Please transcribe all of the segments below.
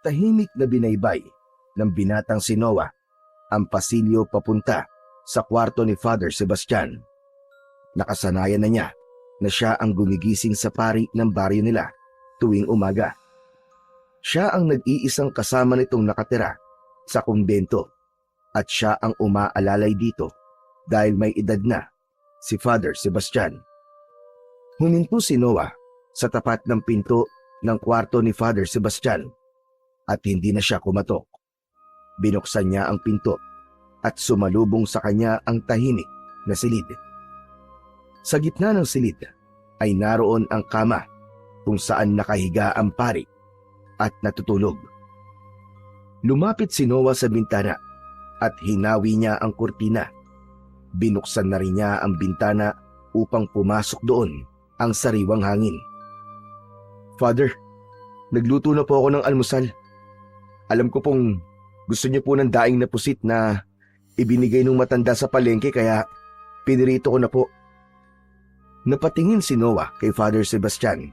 Tahimik na binaybay ng binatang si Noah ang pasilyo papunta sa kwarto ni Father Sebastian. Nakasanayan na niya na siya ang gumigising sa pari ng baryo nila tuwing umaga. Siya ang nag-iisang kasama nitong nakatira sa kumbento at siya ang umaalalay dito dahil may edad na si Father Sebastian. Huminto si Noah sa tapat ng pinto ng kwarto ni Father Sebastian at hindi na siya kumatok. Binuksan niya ang pinto at sumalubong sa kanya ang tahimik na silid. Sa gitna ng silid ay naroon ang kama kung saan nakahiga ang pari at natutulog. Lumapit si Noah sa bintana at hinawi niya ang kurtina. Binuksan na rin niya ang bintana upang pumasok doon ang sariwang hangin. "Father, nagluto na po ako ng almusal. Alam ko pong gusto niyo po ng daing na pusit na ibinigay nung matanda sa palengke kaya pinirito ko na po." Napatingin si Noah kay Father Sebastian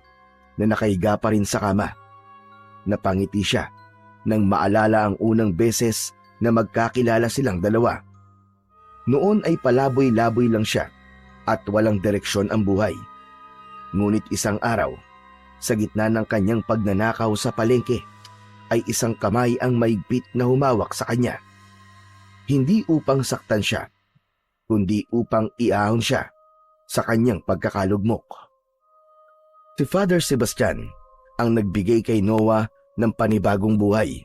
na nakahiga pa rin sa kama. Napangiti siya nang maalala ang unang beses na magkakilala silang dalawa. Noon ay palaboy-laboy lang siya at walang direksyon ang buhay. Ngunit isang araw, sa gitna ng kanyang pagnanakaw sa palengke, ay isang kamay ang maigpit na humawak sa kanya. Hindi upang saktan siya, kundi upang iahon siya sa kanyang pagkakalugmok. Si Father Sebastian ang nagbigay kay Noah ng panibagong buhay.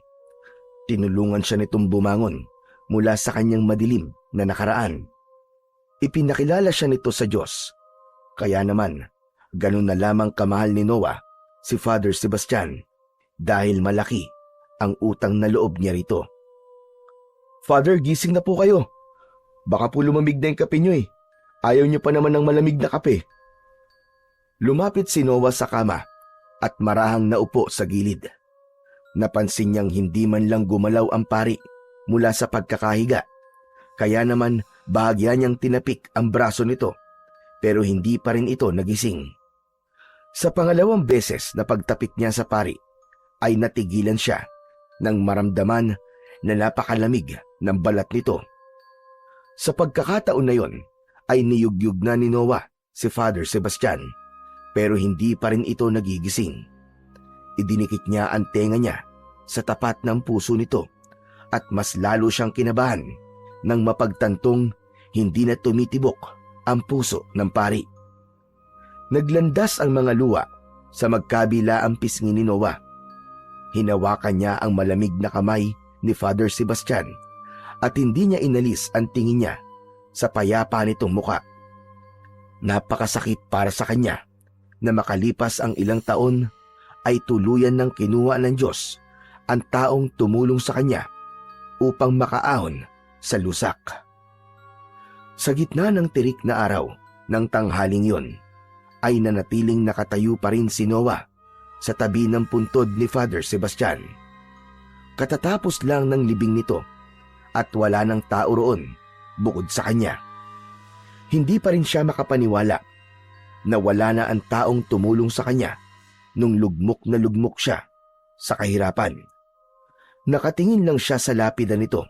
Tinulungan siya nitong bumangon mula sa kanyang madilim na nakaraan. Ipinakilala siya nito sa Diyos. Kaya naman, ganun na lamang kamahal ni Noah si Father Sebastian dahil malaki ang utang na loob niya rito. "Father, gising na po kayo. Baka po lumamig na yung kape niyo eh. Ayaw niyo pa naman ng malamig na kape." Lumapit si Noah sa kama at marahang naupo sa gilid. Napansin niyang hindi man lang gumalaw ang pari mula sa pagkakahiga. Kaya naman bahagya niyang tinapik ang braso nito pero hindi pa rin ito nagising. Sa pangalawang beses na pagtapik niya sa pari ay natigilan siya nang maramdaman na napakalamig ng balat nito. Sa pagkakataon na yon ay niyugyug na ni Noah si Father Sebastian pero hindi pa rin ito nagigising. Idinikit niya ang tenga niya sa tapat ng puso nito at mas lalo siyang kinabahan nang mapagtantong hindi na tumitibok ang puso ng pari. Naglandas ang mga luha sa magkabila ang pisngi ni Noah. Hinawakan niya ang malamig na kamay ni Father Sebastian at hindi niya inalis ang tingin niya sa payapa nitong muka. Napakasakit para sa kanya na makalipas ang ilang taon ay tuluyan ng kinuha ng Diyos ang taong tumulong sa kanya upang makaahon sa lusak. Sa gitna ng tirik na araw ng tanghaling yon, ay nanatiling nakatayo pa rin si Noah sa tabi ng puntod ni Father Sebastian. Katatapos lang ng libing nito at wala ng tao roon bukod sa kanya. Hindi pa rin siya makapaniwala na wala na ang taong tumulong sa kanya nung lugmok na lugmok siya sa kahirapan. Nakatingin lang siya sa lapida nito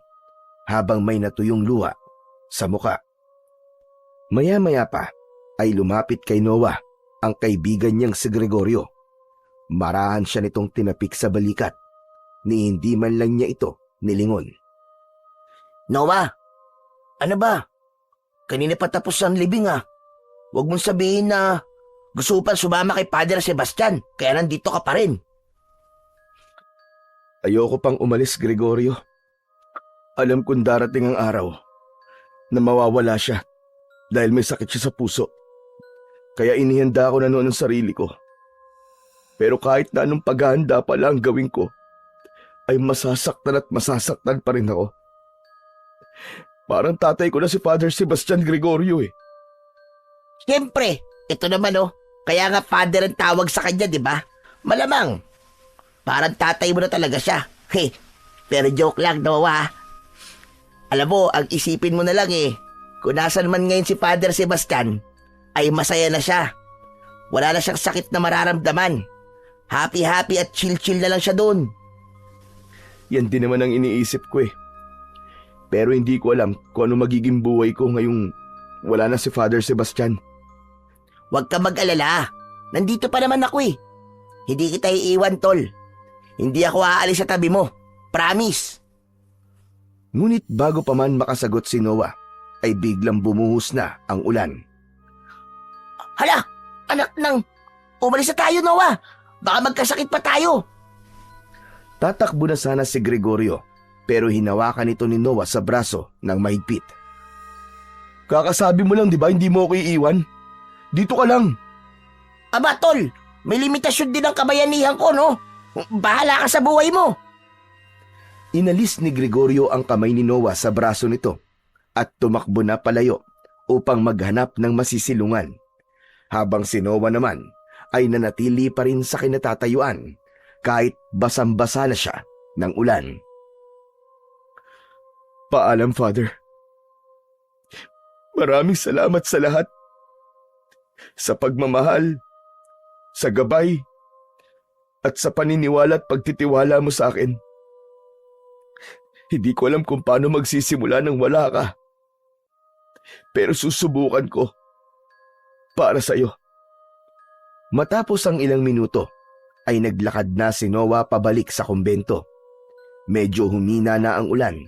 habang may natuyong luha sa muka. Maya-maya pa ay lumapit kay Noah ang kaibigan niyang si Gregorio. Marahan siya nitong tinapik sa balikat ni hindi man lang niya ito nilingon. "Noah, ano ba? Kanina pa tapos ang libing ah. Huwag mong sabihin na gusto pa sumama kay Father Sebastian kaya nandito ka pa rin." "Ayoko pang umalis, Gregorio. Alam kong darating ang araw na mawawala siya dahil may sakit siya sa puso. Kaya inihanda ko na noon ang sarili ko. Pero kahit na anong paghahanda pala ang gawin ko, ay masasaktan at masasaktan pa rin ako. Parang tatay ko na si Father Sebastian, Gregorio eh." Siyempre, ito naman oh. Kaya nga father ang tawag sa kanya, di ba? Malamang. Parang tatay mo na talaga siya. Pero joke lang, Noah. Alam mo, ang isipin mo na lang eh. Kung nasan man ngayon si Father Sebastian, ay masaya na siya. Wala na siyang sakit na mararamdaman. Happy-happy at chill-chill na lang siya doon. Yan din naman ang iniisip ko eh. Pero hindi ko alam kung ano magiging buhay ko ngayong wala na si Father Sebastian. Huwag ka mag-alala. Nandito pa naman ako eh. Hindi kita iiwan, tol. Hindi ako aalis sa tabi mo. Promise. Ngunit bago pa man makasagot si Noah, ay biglang bumuhos na ang ulan. Hala! Anak ng... Umalis na tayo, Noah! Baka magkasakit pa tayo! Tatakbo na sana si Gregorio, pero hinawakan ito ni Noah sa braso ng mahigpit. Kakasabi mo lang, di ba, hindi mo ako iiwan? Dito ka lang. Aba, tol! May limitasyon din ang kabayanihan ko, no? Bahala ka sa buhay mo! Inalis ni Gregorio ang kamay ni Noah sa braso nito at tumakbo na palayo upang maghanap ng masisilungan. Habang si Noah naman ay nanatili pa rin sa kinatatayuan kahit basang-basa na siya ng ulan. Paalam, Father. Maraming salamat sa lahat. Sa pagmamahal, sa gabay, at sa paniniwala at pagtitiwala mo sa akin. Hindi ko alam kung paano magsisimula nang wala ka. Pero susubukan ko para sa iyo. Matapos ang ilang minuto, ay naglakad na si Noah pabalik sa kumbento. Medyo humina na ang ulan,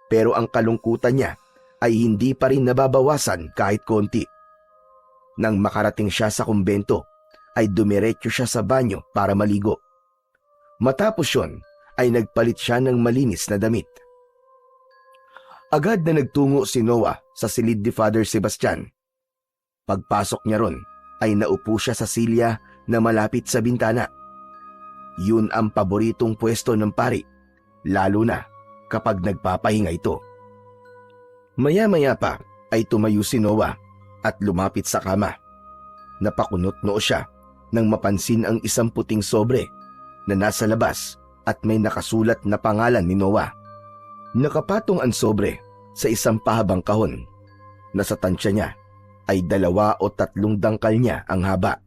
pero ang kalungkutan niya ay hindi pa rin nababawasan kahit konti. Nang makarating siya sa kumbento, ay dumiretso siya sa banyo para maligo. Matapos yon, ay nagpalit siya ng malinis na damit. Agad na nagtungo si Noah sa silid ni Father Sebastian. Pagpasok niya ron, ay naupo siya sa silya na malapit sa bintana. Yun ang paboritong pwesto ng pari, lalo na kapag nagpapahinga ito. Maya-maya pa ay tumayo si Noah at lumapit sa kama. Napakunot noo siya nang mapansin ang isang puting sobre na nasa labas at may nakasulat na pangalan ni Noah. Nakapatong ang sobre sa isang pahabang kahon. Nasa tansya niya ay 2 o 3 dangkal niya ang haba.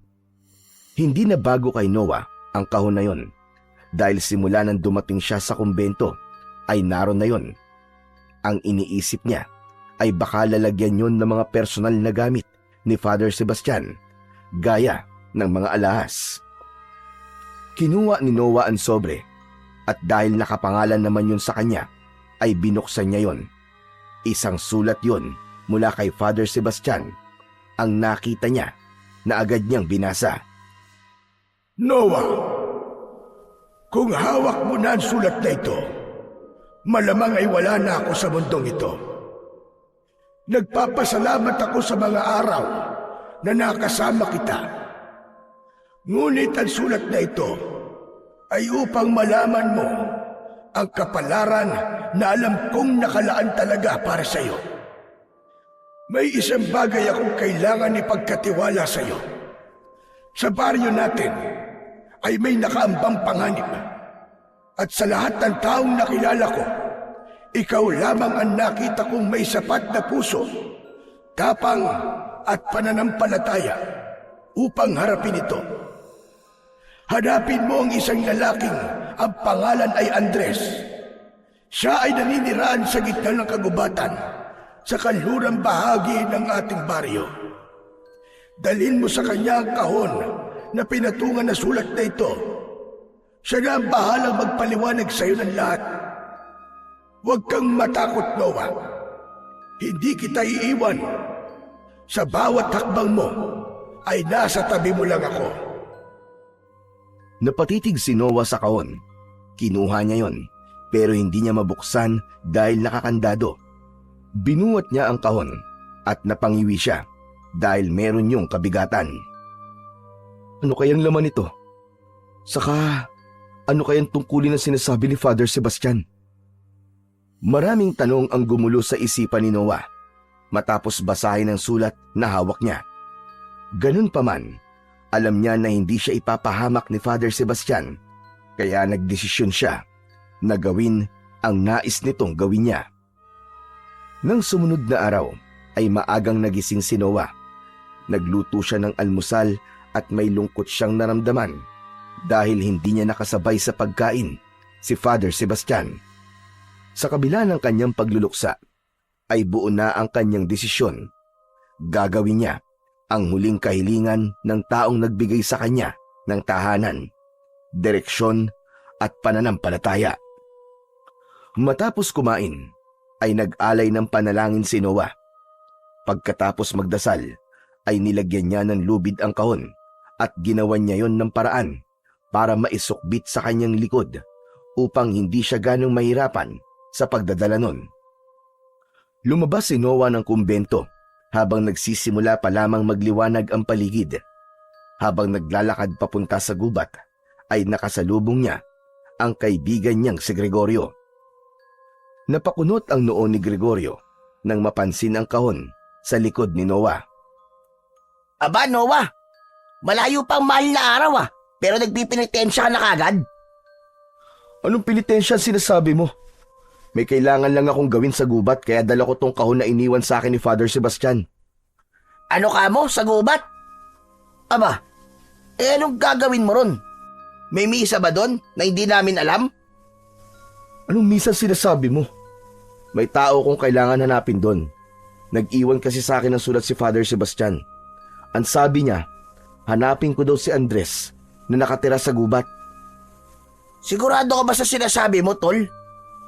Hindi na bago kay Noah ang kahon na yon dahil simula nang dumating siya sa kumbento ay naroon na yon. Ang iniisip niya ay baka lalagyan yon ng mga personal na gamit ni Father Sebastian gaya ng mga alahas. Kinuha ni Noah ang sobre at dahil nakapangalan naman yun sa kanya ay binuksan niya yon. Isang sulat yon mula kay Father Sebastian. Ang nakita niya na agad niyang binasa. Noah, kung hawak mo na ang sulat na ito, malamang ay wala na ako sa mundong ito. Nagpapasalamat ako sa mga araw na nakasama kita. Ngunit ang sulat na ito ay upang malaman mo ang kapalaran na alam kong nakalaan talaga para sa iyo. May isang bagay akong kailangan ipagkatiwala sa iyo. Sa baryo natin ay may nakaambang panganib. At sa lahat ng taong nakilala ko, ikaw lamang ang nakita kong may sapat na puso, tapang at pananampalataya upang harapin ito. Hanapin mo ang isang lalaking ang pangalan ay Andres. Siya ay naniniraan sa gitna ng kagubatan sa kanlurang bahagi ng ating baryo. Dalhin mo sa kanya ang kahon na pinatungan na sulat na ito. Siya na ang bahalang magpaliwanag sa iyo ng lahat. Huwag kang matakot, Noah. Hindi kita iiwan. Sa bawat hakbang mo ay nasa tabi mo lang ako. Napatitig si Noah sa kahon. Kinuha niya yon, pero hindi niya mabuksan dahil nakakandado. Binuhat niya ang kahon at napangiwi siya dahil meron yung kabigatan. Ano kayang laman ito? Saka, ano kayang tungkulin na sinasabi ni Father Sebastian? Maraming tanong ang gumulo sa isipan ni Noah matapos basahin ang sulat na hawak niya. Ganun pa man, alam niya na hindi siya ipapahamak ni Father Sebastian, kaya nagdesisyon siya na gawin ang nais nitong gawin niya. Nang sumunod na araw ay maagang nagising si Noah. Nagluto siya ng almusal at may lungkot siyang naramdaman dahil hindi niya nakasabay sa pagkain si Father Sebastian. Sa kabila ng kanyang pagluluksa, ay buo na ang kanyang desisyon. Gagawin niya ang huling kahilingan ng taong nagbigay sa kanya ng tahanan, direksyon at pananampalataya. Matapos kumain, ay nag-alay ng panalangin si Noah. Pagkatapos magdasal, ay nilagyan niya ng lubid ang kahon at ginawan niya yon ng paraan para maisukbit sa kanyang likod upang hindi siya ganong mahirapan sa pagdadala nun. Lumabas si Noah ng kumbento habang nagsisimula pa lamang magliwanag ang paligid. Habang naglalakad papunta sa gubat, ay nakasalubong niya ang kaibigan niyang si Gregorio. Napakunot ang noo ni Gregorio nang mapansin ang kahon sa likod ni Noah. Aba, Noah, malayo pang mahal na araw pero nagpipinitensya ka na kagad. Anong pinitensya sinasabi mo? May kailangan lang akong gawin sa gubat kaya dala ko tong kahon na iniwan sa akin ni Father Sebastian. Ano ka mo, sa gubat? Aba, anong gagawin mo ron? May misa ba doon na hindi namin alam? Anong minsan sinasabi mo? May tao kong kailangan hanapin doon. Nag-iwan kasi sa akin ng sulat si Father Sebastian. Ang sabi niya, hanapin ko daw si Andres na nakatira sa gubat. Sigurado ka ba sa sinasabi mo, tol?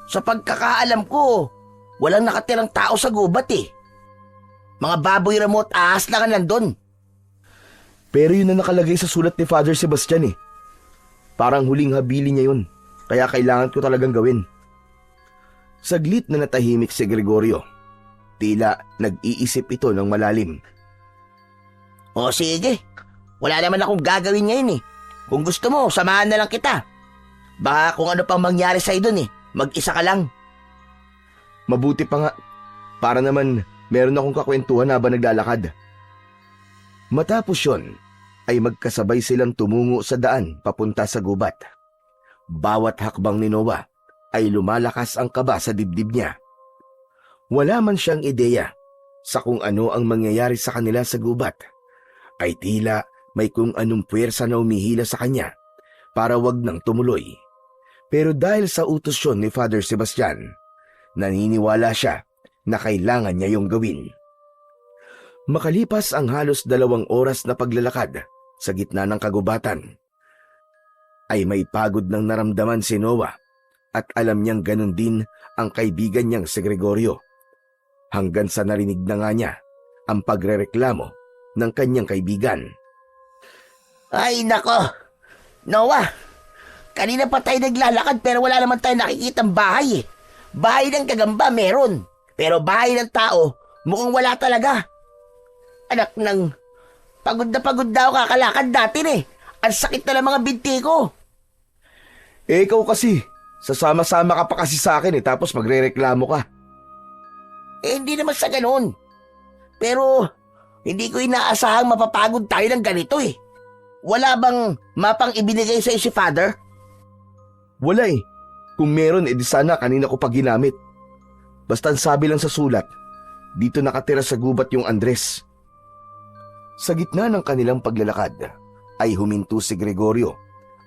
Sa pagkakaalam ko, walang nakatirang tao sa gubat Mga baboy remote ahas lang ang nandun. Pero yun na nakalagay sa sulat ni Father Sebastian Parang huling habili niya yun, kaya kailangan ko talagang gawin. Saglit na natahimik si Gregorio. Tila nag-iisip ito ng malalim. O sige, wala naman akong gagawin ngayon Kung gusto mo, samahan na lang kita. Baka kung ano pang mangyari sa'yo dun mag-isa ka lang. Mabuti pa nga, para naman meron akong kakwentuhan habang naglalakad. Matapos yun, ay magkasabay silang tumungo sa daan papunta sa gubat. Bawat hakbang ni Noah ay lumalakas ang kaba sa dibdib niya. Wala man siyang ideya sa kung ano ang mangyayari sa kanila sa gubat, ay tila may kung anong puwersa na umihila sa kanya para wag nang tumuloy. Pero dahil sa utos yun ni Father Sebastian, naniniwala siya na kailangan niya yung gawin. Makalipas ang halos 2 oras na paglalakad sa gitna ng kagubatan, ay may pagod ng naramdaman si Noah at alam niyang ganun din ang kaibigan niyang si Gregorio. Hanggang sa narinig na nga niya ang pagrereklamo ng kanyang kaibigan. Ay nako, Noah, kanina pa tayo naglalakad pero wala naman tayo nakikitang bahay Bahay ng kagamba meron, pero bahay ng tao mukhang wala talaga. Anak ng, pagod na ako kakalakad natin Ang sakit na ng mga binti ko. Ikaw kasi, sasama-sama ka pa kasi sa akin tapos magrereklamo ka. Hindi naman sa ganun. Pero, hindi ko inaasahang mapapagod tayo ng ganito Wala bang mapang ibinigay sa'yo si Father? Wala Kung meron, edi sana kanina ko pa ginamit. Basta ang sabi lang sa sulat, dito nakatira sa gubat yung Andres. Sa gitna ng kanilang paglalakad, ay huminto si Gregorio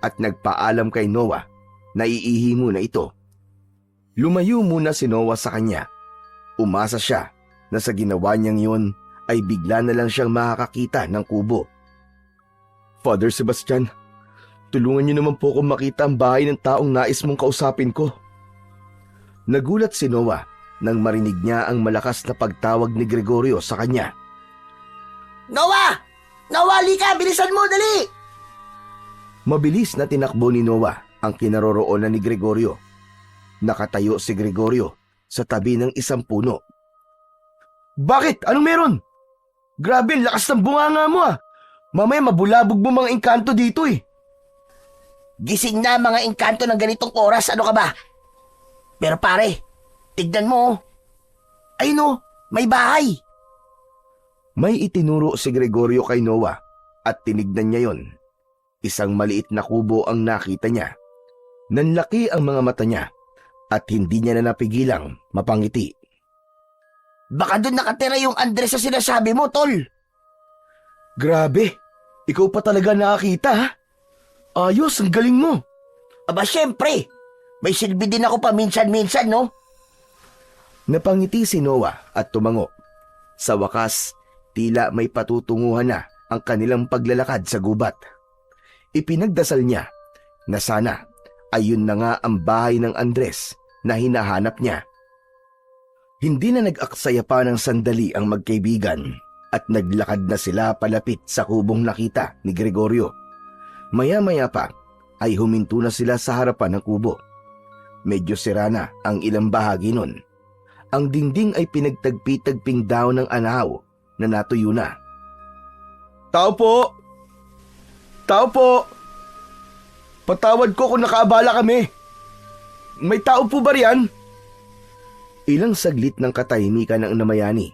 at nagpaalam kay Noah na iihi muna ito. Lumayo muna si Noah sa kanya. Umasa siya na sa ginawa niyang yun ay bigla na lang siyang makakakita ng kubo. Father Sebastian, tulungan niyo naman po akong makita ang bahay ng taong nais mong kausapin ko. Nagulat si Noah nang marinig niya ang malakas na pagtawag ni Gregorio sa kanya. Noah! Noah, halika! Bilisan mo, dali! Mabilis na tinakbo ni Noah ang kinaroroonan ni Gregorio. Nakatayo si Gregorio sa tabi ng isang puno. Bakit? Anong meron? Grabe, lakas ng bunganga mo Mamaya mabulabog mo mga engkanto dito Gising na mga engkanto ng ganitong oras, ano ka ba? Pero pare, tignan mo. Ayun may bahay. May itinuro si Gregorio kay Noah at tinignan niya yon. Isang maliit na kubo ang nakita niya. Nanlaki ang mga mata niya at hindi niya na napigilang mapangiti. Baka doon nakatira yung Andres na sinasabi mo, tol. Grabe, ikaw pa talaga nakakita Ayos, ang galing mo. Aba syempre, May silbi din ako paminsan-minsan, no? Napangiti si Noah at tumango. Sa wakas, tila may patutunguhan na ang kanilang paglalakad sa gubat. Ipinagdasal niya na sana ayun na nga ang bahay ng Andres na hinahanap niya. Hindi na nag-aksaya pa ng sandali ang magkaibigan at naglakad na sila palapit sa kubong nakita ni Gregorio. Maya-maya pa ay huminto na sila sa harapan ng kubo. Medyo sira na ang ilang bahagi nun. Ang dingding ay pinagtagpi-tagping daw ng anahaw na natuyo na. Tao po! Tao po! Patawad ko kung nakaabala kami. May tao po ba riyan? Ilang saglit ng katahimikan ang namayani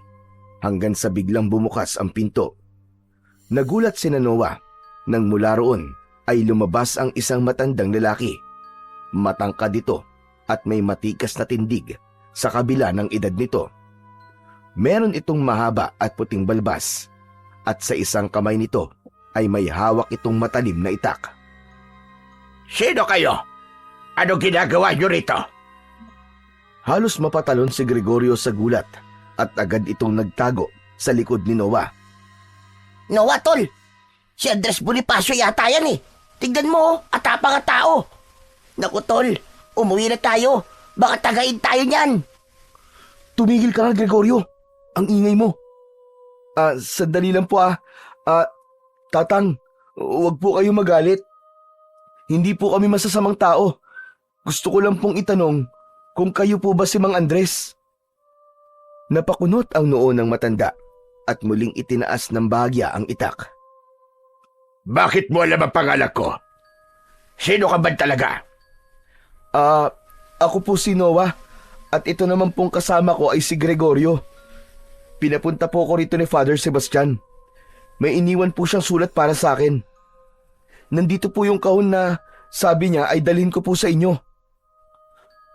hanggang sa biglang bumukas ang pinto. Nagulat si Noah nang mula roon ay lumabas ang isang matandang lalaki. Matangkad ito at may matikas na tindig sa kabila ng edad nito. Meron itong mahaba at puting balbas at sa isang kamay nito ay may hawak itong matalim na itak. Sino kayo? Ano ginagawa niyo rito? Halos mapatalon si Gregorio sa gulat at agad itong nagtago sa likod ni Noah. Noah, tol! Si Andres Bonifacio yata yan eh. Tignan mo, atapang nga tao. Naku, tol, umuwi na tayo. Baka tagain tayo niyan. Tumigil ka nga, Gregorio. Ang ingay mo. Sandali lang po Tatang, huwag po kayo magalit. Hindi po kami masasamang tao. Gusto ko lang pong itanong kung kayo po ba si Mang Andres? Napakunot ang noo ng matanda at muling itinaas ng bahagya ang itak. Bakit mo alam ang pangalan ko? Sino ka ba talaga? Ako po si Noah at ito naman pong kasama ko ay si Gregorio. Pinapunta po ko rito ni Father Sebastian. May iniwan po siyang sulat para sa akin. Nandito po yung kahon na sabi niya ay dalhin ko po sa inyo.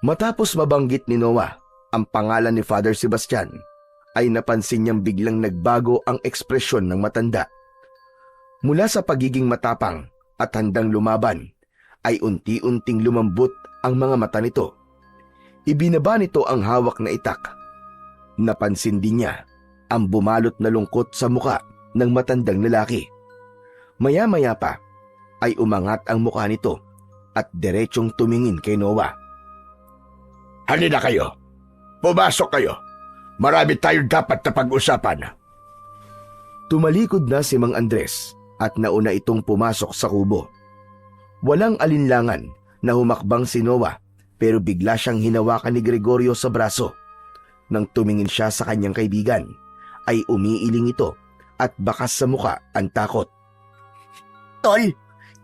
Matapos mabanggit ni Noah ang pangalan ni Father Sebastian, ay napansin niyang biglang nagbago ang ekspresyon ng matanda. Mula sa pagiging matapang at handang lumaban, ay unti-unting lumambot ang mga mata nito. Ibinaba nito ang hawak na itak. Napansin din niya ang bumalot na lungkot sa muka ng matandang lalaki. Maya-maya pa ay umangat ang mukha nito at diretsong tumingin kay Noah. Halina kayo. Pumasok kayo. Marami tayong dapat na pag-usapan. Tumalikod na si Mang Andres at nauna itong pumasok sa kubo. Walang alinlangan na humakbang si Noah pero bigla siyang hinawakan ni Gregorio sa braso. Nang tumingin siya sa kanyang kaibigan, ay umiiling ito at bakas sa muka ang takot. Tol,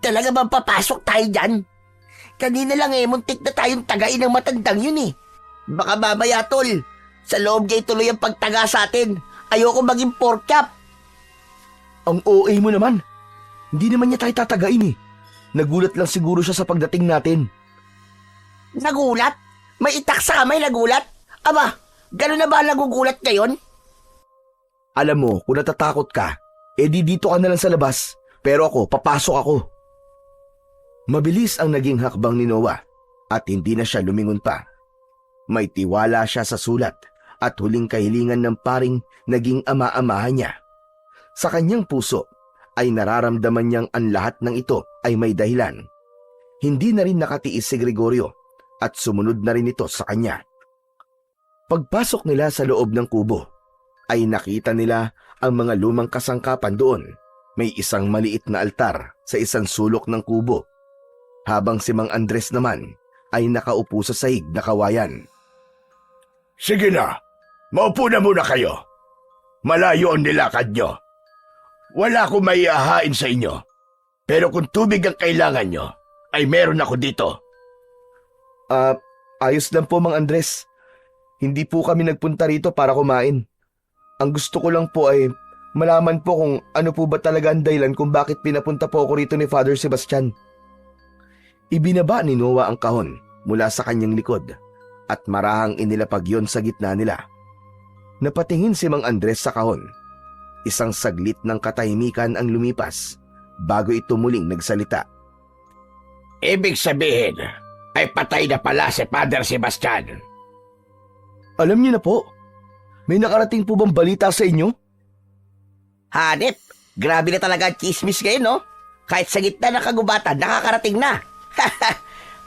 talaga bang papasok tayo dyan? Kanina lang muntik na tayong tagain ng matandang yun eh. Baka mamaya, tol, sa loob niya tuloy ang pagtaga sa atin. Ayoko maging pork chop. Ang OA mo naman. Hindi naman niya tayo tatagain eh. Nagulat lang siguro siya sa pagdating natin. Nagulat? May itak sa kamay, nagulat? Aba, gano'n na ba nagugulat ngayon? Alam mo, kung natatakot ka, edi dito ka na lang sa labas. Pero ako, papasok ako. Mabilis ang naging hakbang ni Noah at hindi na siya lumingon pa. May tiwala siya sa sulat at huling kahilingan ng paring naging ama-amahan niya. Sa kanyang puso ay nararamdaman niyang ang lahat ng ito ay may dahilan. Hindi na rin nakatiis si Gregorio at sumunod na rin ito sa kanya. Pagpasok nila sa loob ng kubo, ay nakita nila ang mga lumang kasangkapan doon. May isang maliit na altar sa isang sulok ng kubo, habang si Mang Andres naman ay nakaupo sa sahig na kawayan. Sige na, maupo na muna kayo. Malayo ang nilakad nyo. Wala akong maiahain sa inyo. Pero kung tubig ang kailangan nyo, ay meron ako dito. Ayos lang po, Mang Andres. Hindi po kami nagpunta rito para kumain. Ang gusto ko lang po ay malaman po kung ano po ba talaga ang dahilan kung bakit pinapunta po ako rito ni Father Sebastian. Ibinaba ni Noah ang kahon mula sa kanyang likod at marahang inilapag yon sa gitna nila. Napatingin si Mang Andres sa kahon. Isang saglit ng katahimikan ang lumipas bago ito muling nagsalita. Ibig sabihin, ay patay na pala si Father Sebastian. Alam niyo na po. May nakarating po bang balita sa inyo? Hanep, grabe na talaga ang chismis ngayon, no? Kahit sa gitna ng kagubatan, nakakarating na.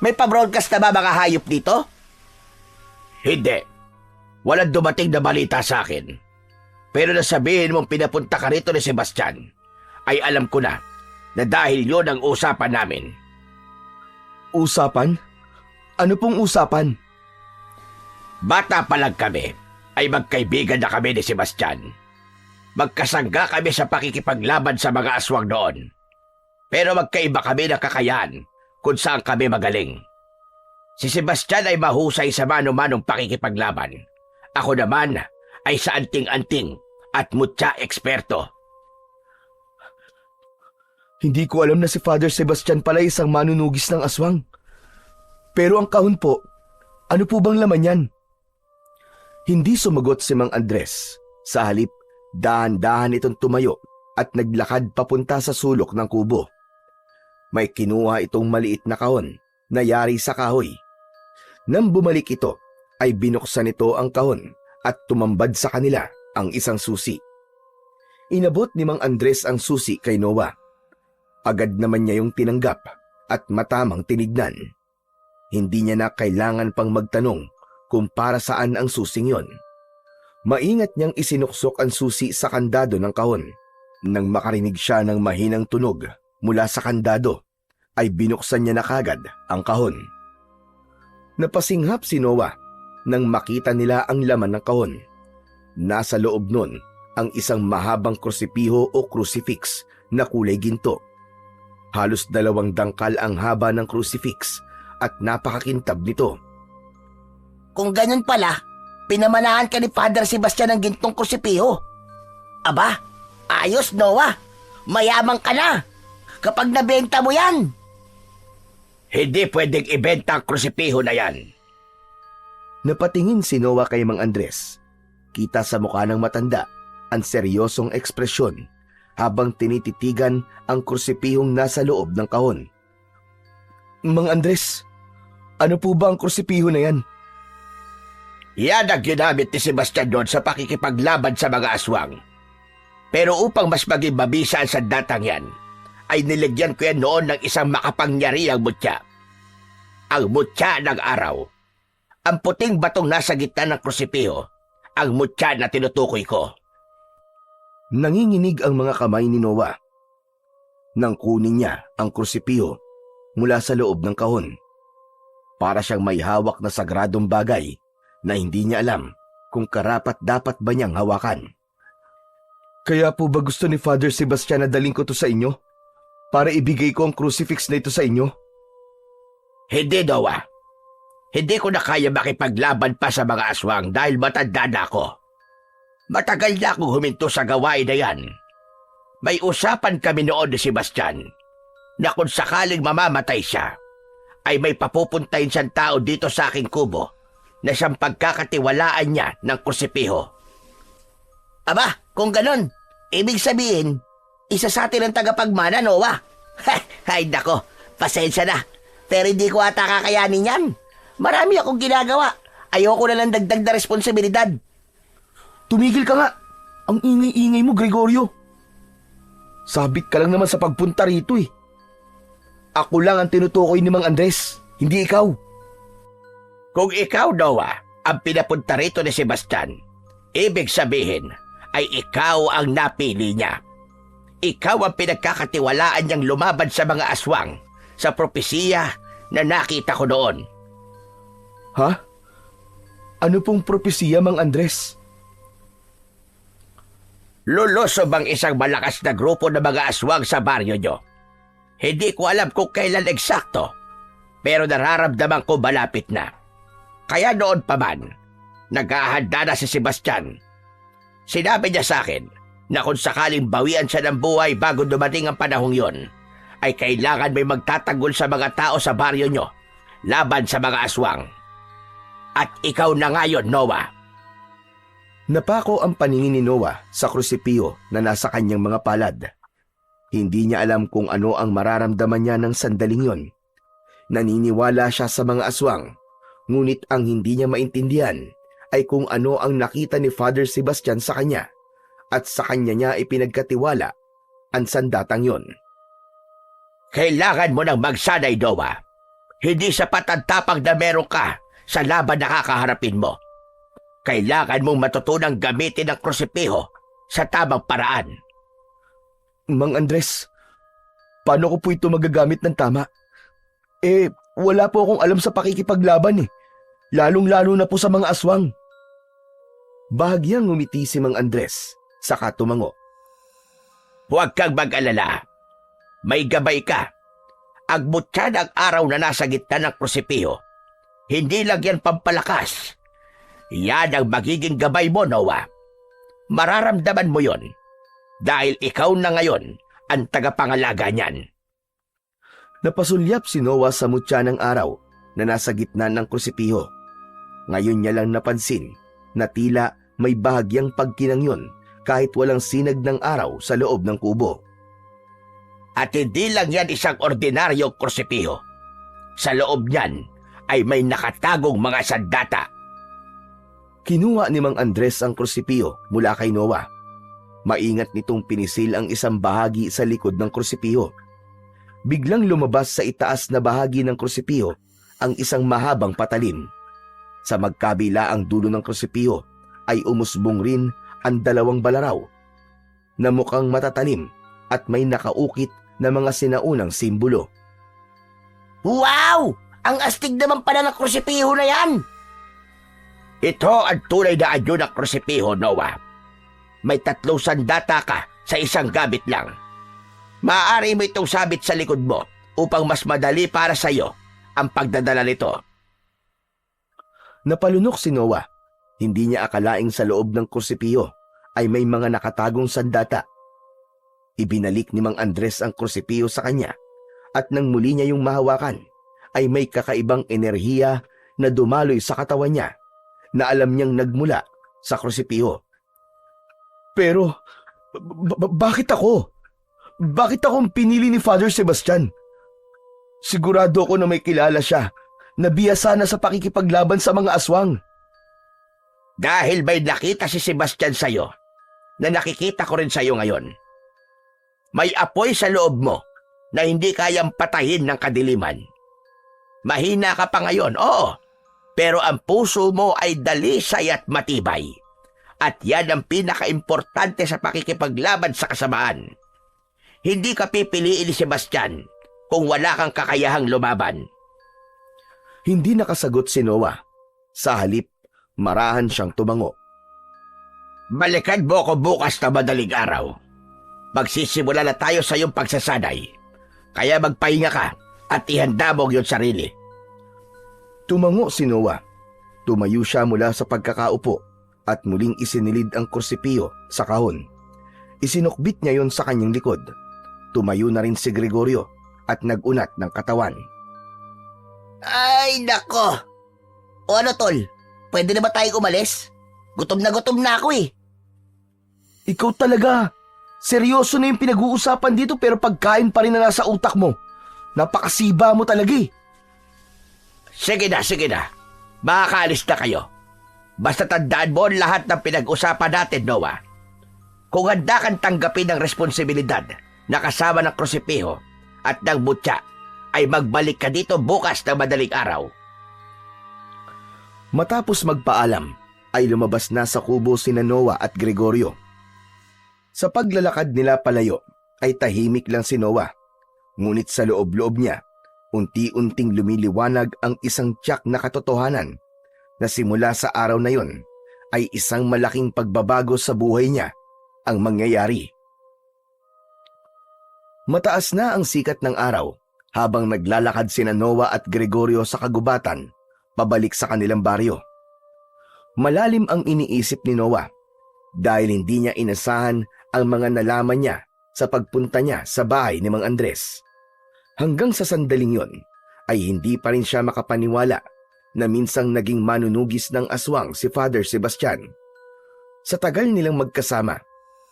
May pa-broadcast na ba mga hayop dito? Hindi. Walang dumating na balita sa akin. Pero nasabihin mong pinapunta ka rito ni Sebastian, ay alam ko na dahil yon ang usapan namin. Usapan? Ano pong usapan? Bata pa lang kami, ay magkaibigan na kami ni Sebastian. Magkasangga kami sa pakikipaglaban sa mga aswang noon. Pero magkaiba kami ng kakayahan kung saan kami magaling. Si Sebastian ay mahusay sa mano-manong pakikipaglaban. Ako naman ay sa anting-anting at mutya eksperto. Hindi ko alam na si Father Sebastian pala isang manunugis ng aswang. Pero ang kahon po, ano po bang laman yan? Hindi sumagot si Mang Andres. Sa halip, dahan-dahan itong tumayo at naglakad papunta sa sulok ng kubo. May kinuha itong maliit na kahon na yari sa kahoy. Nang bumalik ito, ay binuksan ito ang kahon at tumambad sa kanila ang isang susi. Inabot ni Mang Andres ang susi kay Noah. Agad naman niya yung tinanggap at matamang tinignan. Hindi niya na kailangan pang magtanong kung para saan ang susing yon. Maingat niyang isinuksok ang susi sa kandado ng kahon. Nang makarinig siya ng mahinang tunog mula sa kandado, ay binuksan niya na kagad ang kahon. Napasinghap si Noah nang makita nila ang laman ng kahon. Nasa loob nun ang isang mahabang krusipiho o crucifix na kulay ginto. Halos 2 dangkal ang haba ng crucifix at napakakintab nito. Kung ganyan pala, pinamanahan ka ni Father Sebastian ng gintong krusipiho. Aba, ayos Noah, mayamang ka na kapag nabenta mo yan. Hindi pwedeng ibenta ang krusipiho na yan. Napatingin si Noah kay Mang Andres. Kita sa mukha ng matanda ang seryosong ekspresyon habang tinititigan ang krusipihong nasa loob ng kahon. Mang Andres, ano po ba ang krusipiho na yan? Yan ang ginamit ni Sebastian doon sa pakikipaglaban sa mga aswang. Pero upang mas maging mabisa ang sandatang yan, ay niligyan ko yan noon ng isang makapangyarihang mutya. Ang mutya ng araw. Ang puting batong nasa gitna ng krusipiho, ang mutya na tinutukoy ko. Nanginginig ang mga kamay ni Noah. Nang kunin niya ang krusipiho mula sa loob ng kahon. Para siyang may hawak na sagradong bagay na hindi niya alam kung karapat-dapat ba niyang hawakan. Kaya po ba gusto ni Father Sebastian na daling ko to sa inyo? Para ibigay ko ang crucifix na ito sa inyo? Hindi, Noah. Hindi ko na kaya makipaglaban pa sa mga aswang dahil matanda na ako. Matagal na akong huminto sa gawain na yan. May usapan kami noon ni Sebastian na kung sakaling mamamatay siya, ay may papupuntahin siyang tao dito sa aking kubo na siyang pagkakatiwalaan niya ng krusipiho. Aba, kung ganon, ibig sabihin, isa sa atin ang tagapagmana, Noah. Ay nako, pasensya na. Pero hindi ko ata kakayanin yan. Marami akong ginagawa. Ayoko na lang dagdag na responsibilidad. Tumigil ka nga! Ang ingay-ingay mo, Gregorio. Sabit ka lang naman sa pagpunta rito eh. Ako lang ang tinutukoy ni Mang Andres, hindi ikaw. Kung ikaw, Noah, ang pinapunta rito ni Sebastian, ibig sabihin ay ikaw ang napili niya. Ikaw ang pinagkakatiwalaan niyang lumaban sa mga aswang sa propesiya na nakita ko noon. Ha? Ano pong propesiya, Mang Andres? Lulusob ang isang malakas na grupo ng mga aswang sa baryo niyo. Hindi ko alam kung kailan eksakto, pero nararamdaman ko malapit na. Kaya noon pa man, naghahanda na si Sebastian. Sinabi niya sa akin na kung sakaling bawian siya ng buhay bago dumating ang panahong yon, ay kailangan may magtatanggol sa mga tao sa baryo niyo laban sa mga aswang. At ikaw na ngayon, Noah. Napako ang paningin ni Noah sa krusipiho na nasa kanyang mga palad. Hindi niya alam kung ano ang mararamdaman niya ng sandaling yon. Naniniwala siya sa mga aswang, ngunit ang hindi niya maintindihan ay kung ano ang nakita ni Father Sebastian sa kanya at sa kanya niya ipinagkatiwala ang sandatang yon. Kailangan mo nang magsanay, Noah. Hindi sapat ang tapang na meron ka sa laban na kakaharapin mo. Kailangan mong matutunang gamitin ang krusipiho sa tamang paraan. Mang Andres, paano ko po ito magagamit ng tama? Wala po akong alam sa pakikipaglaban eh. Lalong-lalo na po sa mga aswang. Bahagyang ngumiti si Mang Andres, saka tumango. Huwag kang mag-alala. May gabay ka. Agmutya ng araw na nasa gitna ng krusipiho. Hindi lang yan pampalakas. Yan ang magiging gabay mo, Noah. Mararamdaman mo yon dahil ikaw na ngayon ang tagapangalaga niyan. Napasulyap si Noah sa mutya ng araw na nasa gitna ng krusipiho. Ngayon niya lang napansin na tila may bahagyang pagkinangyon kahit walang sinag ng araw sa loob ng kubo. At hindi lang yan isang ordinaryong krusipiho. Sa loob niyan ay may nakatagong mga sandata. Kinuha ni Mang Andres ang krusipiho mula kay Noah. Maingat nitong pinisil ang isang bahagi sa likod ng krusipiho. Biglang lumabas sa itaas na bahagi ng krusipiho ang isang mahabang patalim. Sa magkabila ang dulo ng krusipiho ay umusbong rin ang dalawang balaraw na mukhang matatalim at may nakaukit na mga sinaunang simbolo. Wow! Ang astig naman pala ng krusipiho na yan! Ito ang tunay na anyo ng krusipiho, Noah. May 3 sandata ka sa isang gamit lang. Maaari mo itong sabit sa likod mo upang mas madali para sa iyo ang pagdadala nito. Napalunok si Noah. Hindi niya akalaing sa loob ng krusipiho ay may mga nakatagong sandata. Ibinalik ni Mang Andres ang krusipiho sa kanya at nang muli niya yung mahawakan ay may kakaibang enerhiya na dumaloy sa katawan niya na alam niyang nagmula sa krusipiho. Pero, bakit ako? Bakit akong pinili ni Father Sebastian? Sigurado ko na may kilala siya na biyasa na sa pakikipaglaban sa mga aswang. Dahil may nakita si Sebastian sa'yo na nakikita ko rin sa'yo ngayon. May apoy sa loob mo na hindi kayang patayin ng kadiliman. Mahina ka pa ngayon, oo. Pero ang puso mo ay dalisay at matibay. At yan ang pinaka-importante sa pakikipaglaban sa kasamaan. Hindi ka pipiliin ni Sebastian kung wala kang kakayahang lumaban. Hindi nakasagot si Noah. Sa halip, marahan siyang tumango. Balikan mo ko bukas na madaling araw. Magsisimula na tayo sa iyong pagsasanay. Kaya magpahinga ka at ihanda mo ang iyong sarili. Tumango si Noah. Tumayo siya mula sa pagkakaupo at muling isinilid ang krusipiho sa kahon. Isinukbit niya yon sa kanyang likod. Tumayo na rin si Gregorio at nagunat ng katawan. Ay, nako! O ano, tol? Pwede na ba tayong umalis? Gutom na ako eh. Ikaw talaga. Seryoso na yung pinag-uusapan dito pero pagkain pa rin na nasa utak mo. Napakasiba mo talaga eh. Sige na. Makakaalis na kayo. Basta tandaan mo lahat ng pinag-usapan natin, Noah. Kung handa kang tanggapin ang responsibilidad na kasama ng krusipiho at ng mutya, ay magbalik ka dito bukas na madaling araw. Matapos magpaalam, ay lumabas na sa kubo sina Noah at Gregorio. Sa paglalakad nila palayo, ay tahimik lang si Noah. Ngunit sa loob-loob niya, unti-unting lumiliwanag ang isang tiyak na katotohanan na simula sa araw na yon ay isang malaking pagbabago sa buhay niya ang mangyayari. Mataas na ang sikat ng araw habang naglalakad sina Noah at Gregorio sa kagubatan pabalik sa kanilang baryo. Malalim ang iniisip ni Noah dahil hindi niya inasahan ang mga nalaman niya sa pagpunta niya sa bahay ni Mang Andres. Hanggang sa sandaling yon ay hindi pa rin siya makapaniwala na minsang naging manunugis ng aswang si Father Sebastian. Sa tagal nilang magkasama,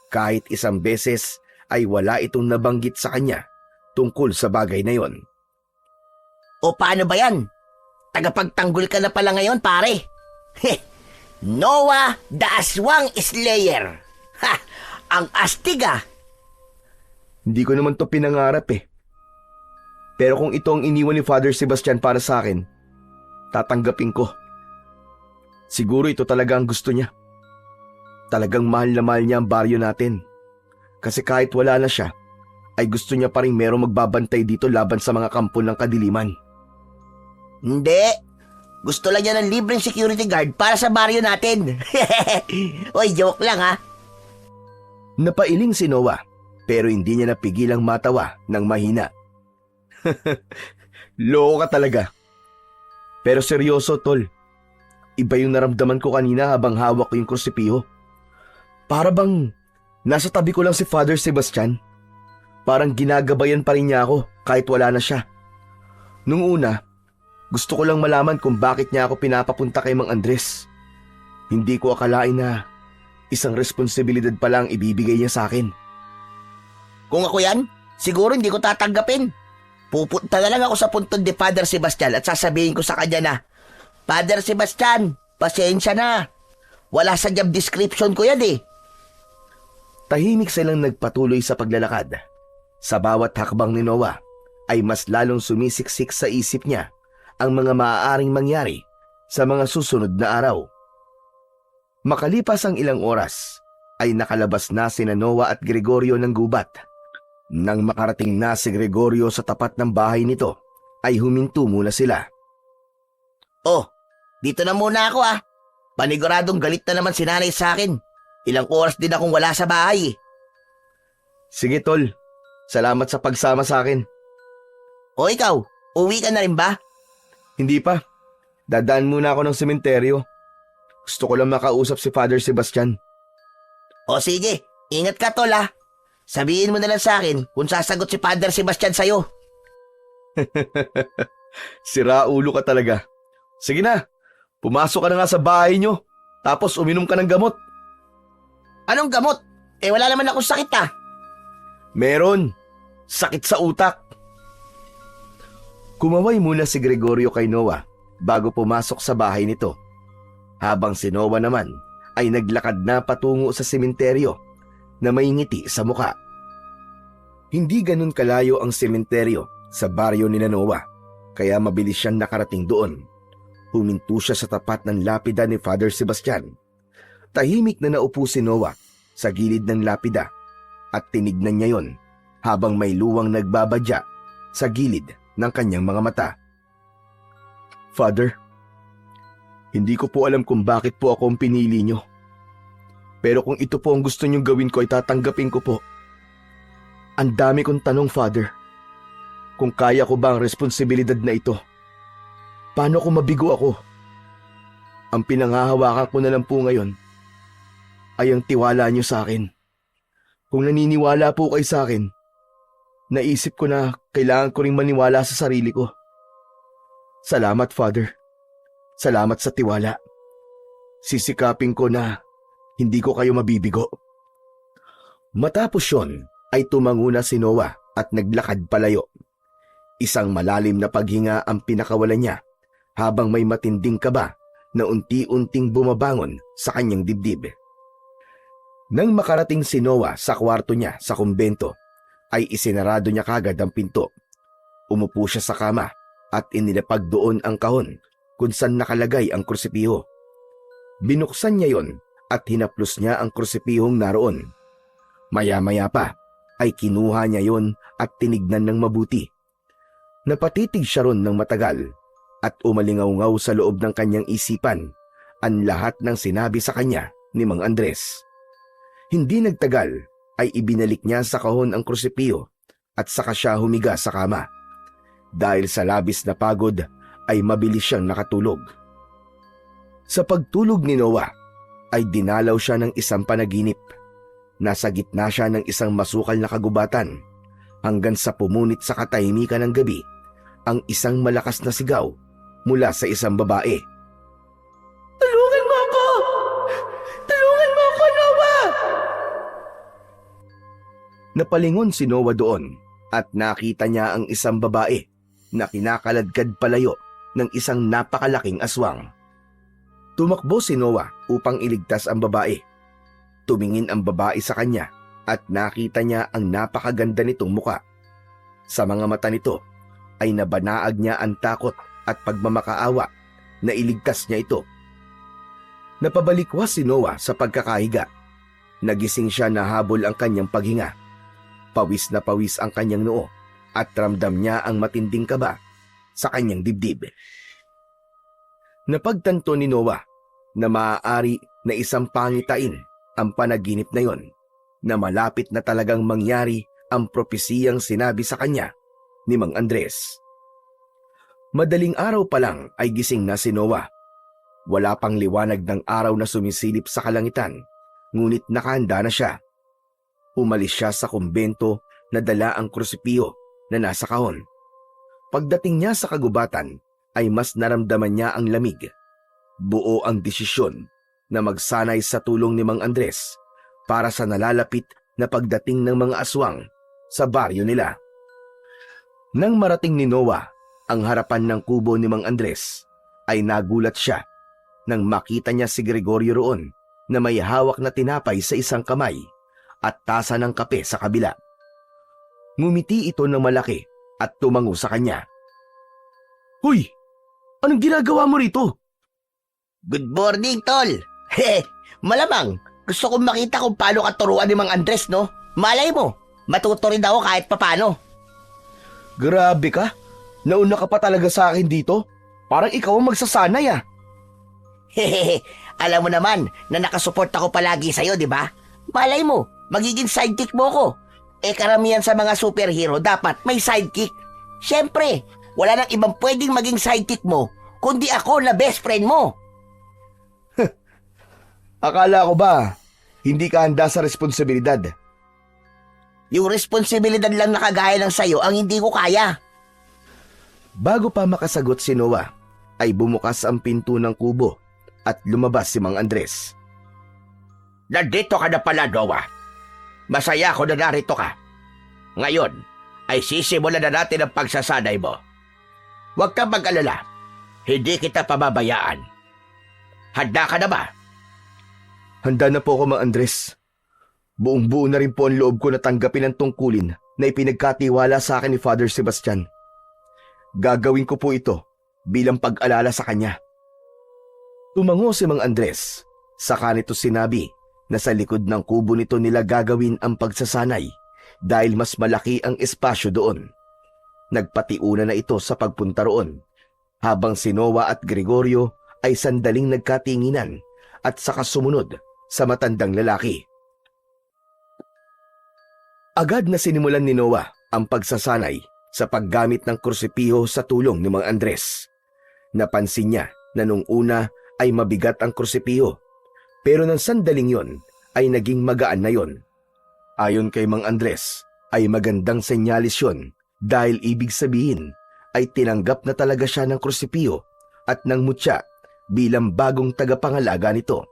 kahit isang beses ay wala itong nabanggit sa kanya tungkol sa bagay na yon. O paano ba yan? Tagapagtanggol ka na pala ngayon, pare. Noah the Aswang Slayer. Ha! Ang astig ah. Hindi ko naman to pinangarap eh. Pero kung ito ang iniwan ni Father Sebastian para sa akin, tatanggapin ko. Siguro ito talaga ang gusto niya. Talagang mahal na mahal niya ang baryo natin. Kasi kahit wala na siya, ay gusto niya pa rin merong magbabantay dito laban sa mga kampo ng kadiliman. Hindi. Gusto lang niya ng libreng security guard para sa baryo natin. Oy, joke lang ha. Napailing si Noah, pero hindi niya napigilang matawa ng mahina. Loko ka talaga. Pero seryoso, tol. Iba yung naramdaman ko kanina habang hawak ko yung krusipiho. Para bang nasa tabi ko lang si Father Sebastian. Parang ginagabayan pa rin niya ako kahit wala na siya. Nung una, gusto ko lang malaman kung bakit niya ako pinapapunta kay Mang Andres. Hindi ko akalain na isang responsibilidad pa lang ibibigay niya sa akin. Kung ako yan, siguro hindi ko tatanggapin. Pupunta na lang ako sa puntod ni Father Sebastian at sasabihin ko sa kanya na, Father Sebastian, pasensya na. Wala sa job description ko yan eh. Tahimik silang nagpatuloy sa paglalakad. Sa bawat hakbang ni Noah ay mas lalong sumisiksik sa isip niya ang mga maaaring mangyari sa mga susunod na araw. Makalipas ang ilang oras ay nakalabas na sina Noah at Gregorio ng gubat. Nang makarating na si Gregorio sa tapat ng bahay nito, ay huminto muna sila. Oh, dito na muna ako ah. Paniguradong galit na naman si nanay sa akin. Ilang oras din akong wala sa bahay eh. Sige tol, salamat sa pagsama sa akin. O ikaw, uwi ka na rin ba? Hindi pa, dadaan muna ako ng sementeryo. Gusto ko lang makausap si Father Sebastian. O sige, ingat ka tol ah. Sabihin mo na lang sa akin kung sasagot si Father Sebastian sa'yo. Sira ulo ka talaga. Sige na, pumasok ka na nga sa bahay nyo, tapos uminom ka ng gamot. Anong gamot? Eh wala naman akong sakit ah. Meron, sakit sa utak. Kumaway muna si Gregorio kay Noah bago pumasok sa bahay nito. Habang si Noah naman ay naglakad na patungo sa sementeryo na may ngiti sa muka. Hindi ganun kalayo ang sementeryo sa baryo ni Noah, kaya mabilis siyang nakarating doon. Huminto siya sa tapat ng lapida ni Father Sebastian. Tahimik na naupo si Noah sa gilid ng lapida at tinignan niya yon habang may luwang nagbabadya sa gilid ng kanyang mga mata. Father, hindi ko po alam kung bakit po ako ang pinili niyo. Pero kung ito po ang gusto niyong gawin ko ay tatanggapin ko po. Ang dami kong tanong, Father. Kung kaya ko ba ang responsibilidad na ito? Paano kung mabigo ako? Ang pinanghahawakan ko na lang po ngayon ay ang tiwala niyo sa akin. Kung naniniwala po kayo sa akin, naisip ko na kailangan ko ring maniwala sa sarili ko. Salamat, Father. Salamat sa tiwala. Sisikapin ko na hindi ko kayo mabibigo. Matapos yon ay tumango na si Noah at naglakad palayo. Isang malalim na paghinga ang pinakawalan niya habang may matinding kaba na unti-unting bumabangon sa kanyang dibdib. Nang makarating si Noah sa kwarto niya sa kumbento, ay isinarado niya kagad ang pinto. Umupo siya sa kama at inilapag doon ang kahon kung saan nakalagay ang krusipiho. Binuksan niya yon at hinaplos niya ang krusipihong naroon. Maya-maya pa ay kinuha niya yon at tinignan ng mabuti. Napatitig siya ron ng matagal at umalingaw-ngaw sa loob ng kanyang isipan ang lahat ng sinabi sa kanya ni Mang Andres. Hindi nagtagal ay ibinalik niya sa kahon ang krusipiho at saka siya humiga sa kama. Dahil sa labis na pagod ay mabilis siyang nakatulog. Sa pagtulog ni Noah ay dinalaw siya ng isang panaginip. Nasa gitna siya ng isang masukal na kagubatan hanggang sa pumunit sa katahimikan ng gabi ang isang malakas na sigaw mula sa isang babae. Tulungan mo ako! Tulungan mo ako, Noah! Napalingon si Noah doon at nakita niya ang isang babae na kinakaladkad palayo ng isang napakalaking aswang. Tumakbo si Noah upang iligtas ang babae. Tumingin ang babae sa kanya at nakita niya ang napakaganda nitong muka. Sa mga mata nito ay nabanaag niya ang takot at pagmamakaawa na iligtas niya ito. Napabalikwas si Noah sa pagkakahiga. Nagising siya na habol ang kanyang paghinga. Pawis na pawis ang kanyang noo at ramdam niya ang matinding kaba sa kanyang dibdib. Napagtanto ni Noah na maaari na isang pangitain ang panaginip na yon, na malapit na talagang mangyari ang propesiyang sinabi sa kanya ni Mang Andres. Madaling araw pa lang ay gising na si Noah. Wala pang liwanag ng araw na sumisilip sa kalangitan, ngunit nakahanda na siya. Umalis siya sa kumbento na dala ang krusipiyo na nasa kahon. Pagdating niya sa kagubatan ay mas naramdaman niya ang lamig. Buo ang desisyon na magsanay sa tulong ni Mang Andres para sa nalalapit na pagdating ng mga aswang sa baryo nila. Nang marating ni Noah ang harapan ng kubo ni Mang Andres, ay nagulat siya nang makita niya si Gregorio roon na may hawak na tinapay sa isang kamay at tasa ng kape sa kabila. Ngumiti ito ng malaki at tumango sa kanya. "Hoy! Anong ginagawa mo rito?" Good morning, tol. Malamang, gusto kong makita kung paano ka turuan ni Mang Andres, no? Malay mo, matuto rin ako kahit papano. Grabe ka! Nauna ka pa talaga sa akin dito. Parang ikaw ang magsasanay ah. Alam mo naman na nakasupport ako palagi sa'yo, di ba? Malay mo, magiging sidekick mo ko. Karamihan sa mga superhero dapat may sidekick. Siyempre, wala nang ibang pwedeng maging sidekick mo kundi ako na best friend mo. Akala ko ba, hindi ka handa sa responsibilidad? Yung responsibilidad lang na kagaya ng sayo ang hindi ko kaya. Bago pa makasagot si Noah, ay bumukas ang pinto ng kubo at lumabas si Mang Andres. Nandito ka na pala, Noah. Masaya ako na narito ka. Ngayon ay sisimulan na natin ang pagsasanay mo. Huwag kang mag-alala. Hindi kita pababayaan. Handa ka na ba? Handa na po ako, Mang Andres. Buong-buo na rin po ang loob ko na tanggapin ang tungkulin na ipinagkatiwala sa akin ni Father Sebastian. Gagawin ko po ito bilang pag-alala sa kanya. Tumango si Mang Andres. Saka nito sinabi na sa likod ng kubo nito nila gagawin ang pagsasanay dahil mas malaki ang espasyo doon. Nagpatiuna na ito sa pagpunta roon, habang si Noah at Gregorio ay sandaling nagkatinginan at saka sumunod sa matandang lalaki. Agad na sinimulan ni Noah ang pagsasanay sa paggamit ng krusipiho sa tulong ni Mang Andres. Napansin niya na nung una ay mabigat ang krusipiho, pero nang sandaling yon ay naging magaan na yon. Ayon kay Mang Andres ay magandang senyalis yon dahil ibig sabihin ay tinanggap na talaga siya ng krusipiho at ng mutya bilang bagong tagapangalaga nito.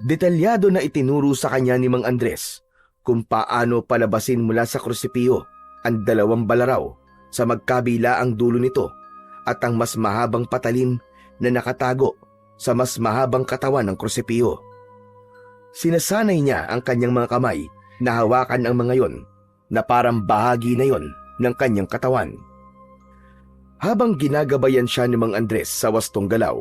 Detalyado na itinuro sa kanya ni Mang Andres kung paano palabasin mula sa krusipiho ang dalawang balaraw sa magkabilaang dulo nito at ang mas mahabang patalim na nakatago sa mas mahabang katawan ng krusipiho. Sinasanay niya ang kanyang mga kamay na hawakan ang mga yon na parang bahagi na yon ng kanyang katawan. Habang ginagabayan siya ni Mang Andres sa wastong galaw,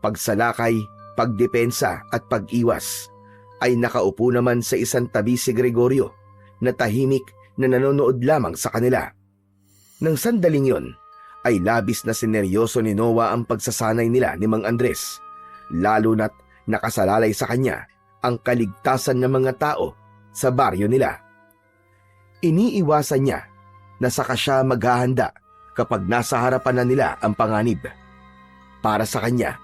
pagsalakay, pagdepensa at pag-iwas, ay nakaupo naman sa isang tabi si Gregorio na tahimik na nanonood lamang sa kanila. Nang sandaling yon, ay labis na sineryoso ni Noah ang pagsasanay nila ni Mang Andres, lalo na't nakasalalay sa kanya ang kaligtasan ng mga tao sa baryo nila. Iniiwasan niya na saka siya maghahanda kapag nasa harapan na nila ang panganib. Para sa kanya,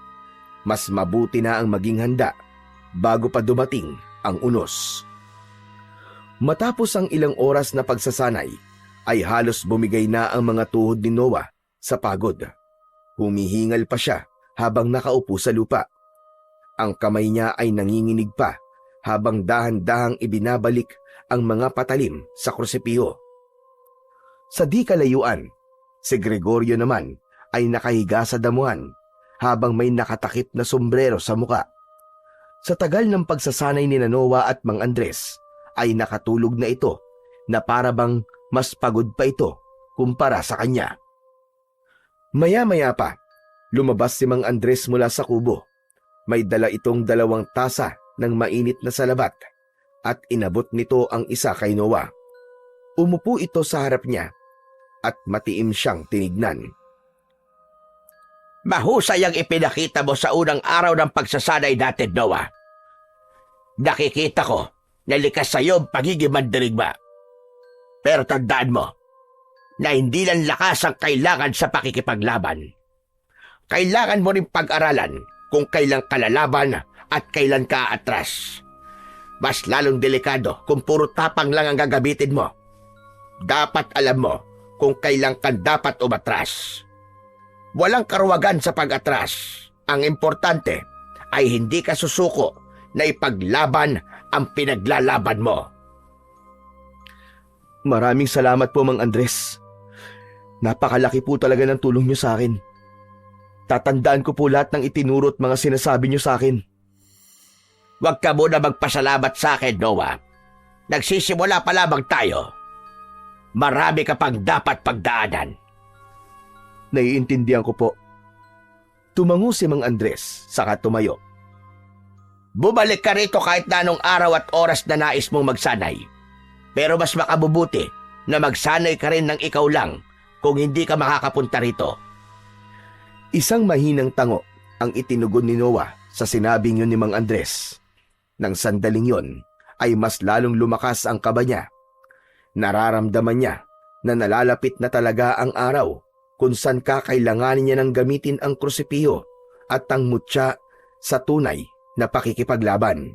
mas mabuti na ang maging handa bago pa dumating ang unos. Matapos ang ilang oras na pagsasanay, ay halos bumigay na ang mga tuhod ni Noah sa pagod. Humihingal pa siya habang nakaupo sa lupa. Ang kamay niya ay nanginginig pa habang dahan-dahang ibinabalik ang mga patalim sa krusipiho. Sa di kalayuan Si Gregorio naman ay nakahiga sa damuhan habang may nakatakip na sombrero sa muka. Sa tagal ng pagsasanay ni Noah at Mang Andres ay nakatulog na ito na para bang mas pagod pa ito kumpara sa kanya. Maya-maya pa, lumabas si Mang Andres mula sa kubo. May dala itong 2 tasa ng mainit na salabat at inabot nito ang isa kay Noah. Umupo ito sa harap niya at matiim siyang tinignan. Mahusay ang ipinakita mo sa unang araw ng pagsasanay natin, Noah. Nakikita ko na likas sa iyo ang pagiging mandirigma. Pero tandaan mo na hindi lang lakas ang kailangan sa pakikipaglaban. Kailangan mo rin pag-aralan kung kailan ka lalaban at kailan ka atras. Mas lalong delikado kung puro tapang lang ang gagamitin mo. Dapat alam mo kung kailan ka dapat umatras. Walang karuwagan sa pag-atras. Ang importante ay hindi ka susuko na ipaglaban ang pinaglalaban mo. Maraming salamat po, Mang Andres. Napakalaki po talaga ng tulong niyo sa akin. Tatandaan ko po lahat ng itinuro at mga sinasabi niyo sa akin. Huwag ka muna magpasalamat sa akin, Noah. Nagsisimula pa lamang tayo. Marami ka pang dapat pagdaanan. Naiintindihan ko po. Tumango si Mang Andres, saka tumayo. Bumalik ka rito kahit na anong araw at oras na nais mong magsanay. Pero mas makabubuti na magsanay ka rin ng ikaw lang kung hindi ka makakapunta rito. Isang mahinang tango ang itinugon ni Noah sa sinabing yun ni Mang Andres. Nang sandaling yon ay mas lalong lumakas ang kaba niya. Nararamdaman niya na nalalapit na talaga ang araw kung saan kakailanganin niya ng gamitin ang krusipiho at ang mutya sa tunay na pakikipaglaban.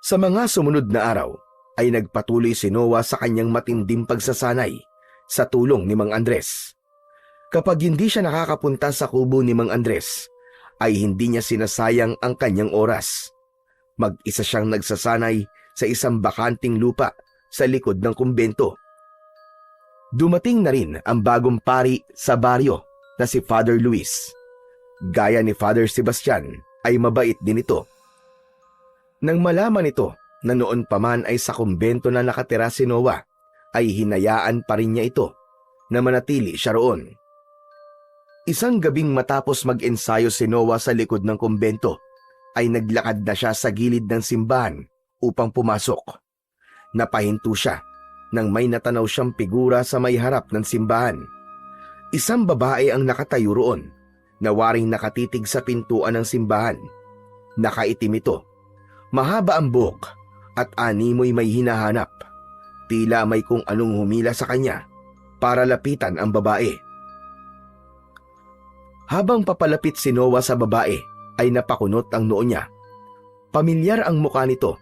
Sa mga sumunod na araw ay nagpatuloy si Noah sa kanyang matinding pagsasanay sa tulong ni Mang Andres. Kapag hindi siya nakakapunta sa kubo ni Mang Andres, ay hindi niya sinasayang ang kanyang oras. Mag-isa siyang nagsasanay sa isang bakanting lupa sa likod ng kumbento. Dumating na rin ang bagong pari sa baryo na si Father Luis. Gaya ni Father Sebastian ay mabait din ito. Nang malaman ito na noon pa man ay sa kumbento na nakatira si Noah, ay hinayaan pa rin niya ito na manatili siya roon. Isang gabing matapos mag-ensayo si Noah sa likod ng kumbento, ay naglakad na siya sa gilid ng simbahan upang pumasok. Napahinto siya nang may natanaw siyang figura sa may harap ng simbahan. Isang babae ang nakatayo roon, na waring nakatitig sa pintuan ng simbahan. Nakaitim ito, mahaba ang buhok at animoy may hinahanap. Tila may kung anong humila sa kanya para lapitan ang babae. Habang papalapit si Noah sa babae, ay napakunot ang noo niya. Pamilyar ang mukha nito,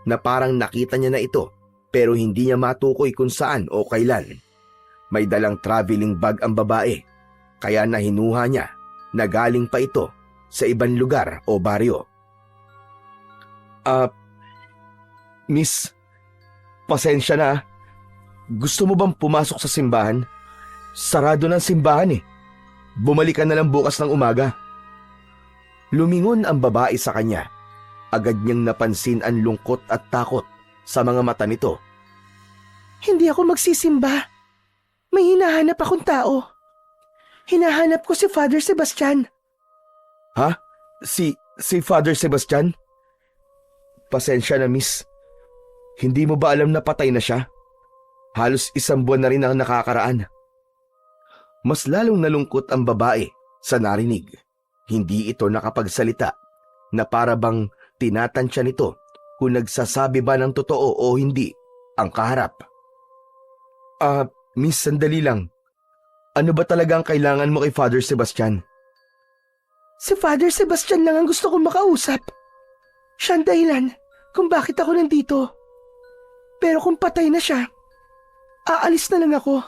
na parang nakita niya na ito pero hindi niya matukoy kung saan o kailan. May dalang traveling bag ang babae, kaya nahinuha niya na galing pa ito sa ibang lugar o baryo. Miss, pasensya na. Gusto mo bang pumasok sa simbahan? Sarado ng simbahan eh. Bumalik ka na lang bukas ng umaga. Lumingon ang babae sa kanya. Agad niyang napansin ang lungkot at takot sa mga mata nito. Hindi ako magsisimba. May hinahanap akong tao. Hinahanap ko si Father Sebastian. Ha? Si Father Sebastian? Pasensya na, miss. Hindi mo ba alam na patay na siya? Halos 1 buwan na rin ang nakakaraan. Mas lalong nalungkot ang babae sa narinig. Hindi ito nakapagsalita, na para bang tinatansya nito kung nagsasabi ba ng totoo o hindi ang kaharap. Miss, sandali lang. Ano ba talaga ang kailangan mo kay Father Sebastian? Si Father Sebastian lang ang gusto kong makausap. Siya ang dahilan kung bakit ako nandito. Pero kung patay na siya, aalis na lang ako.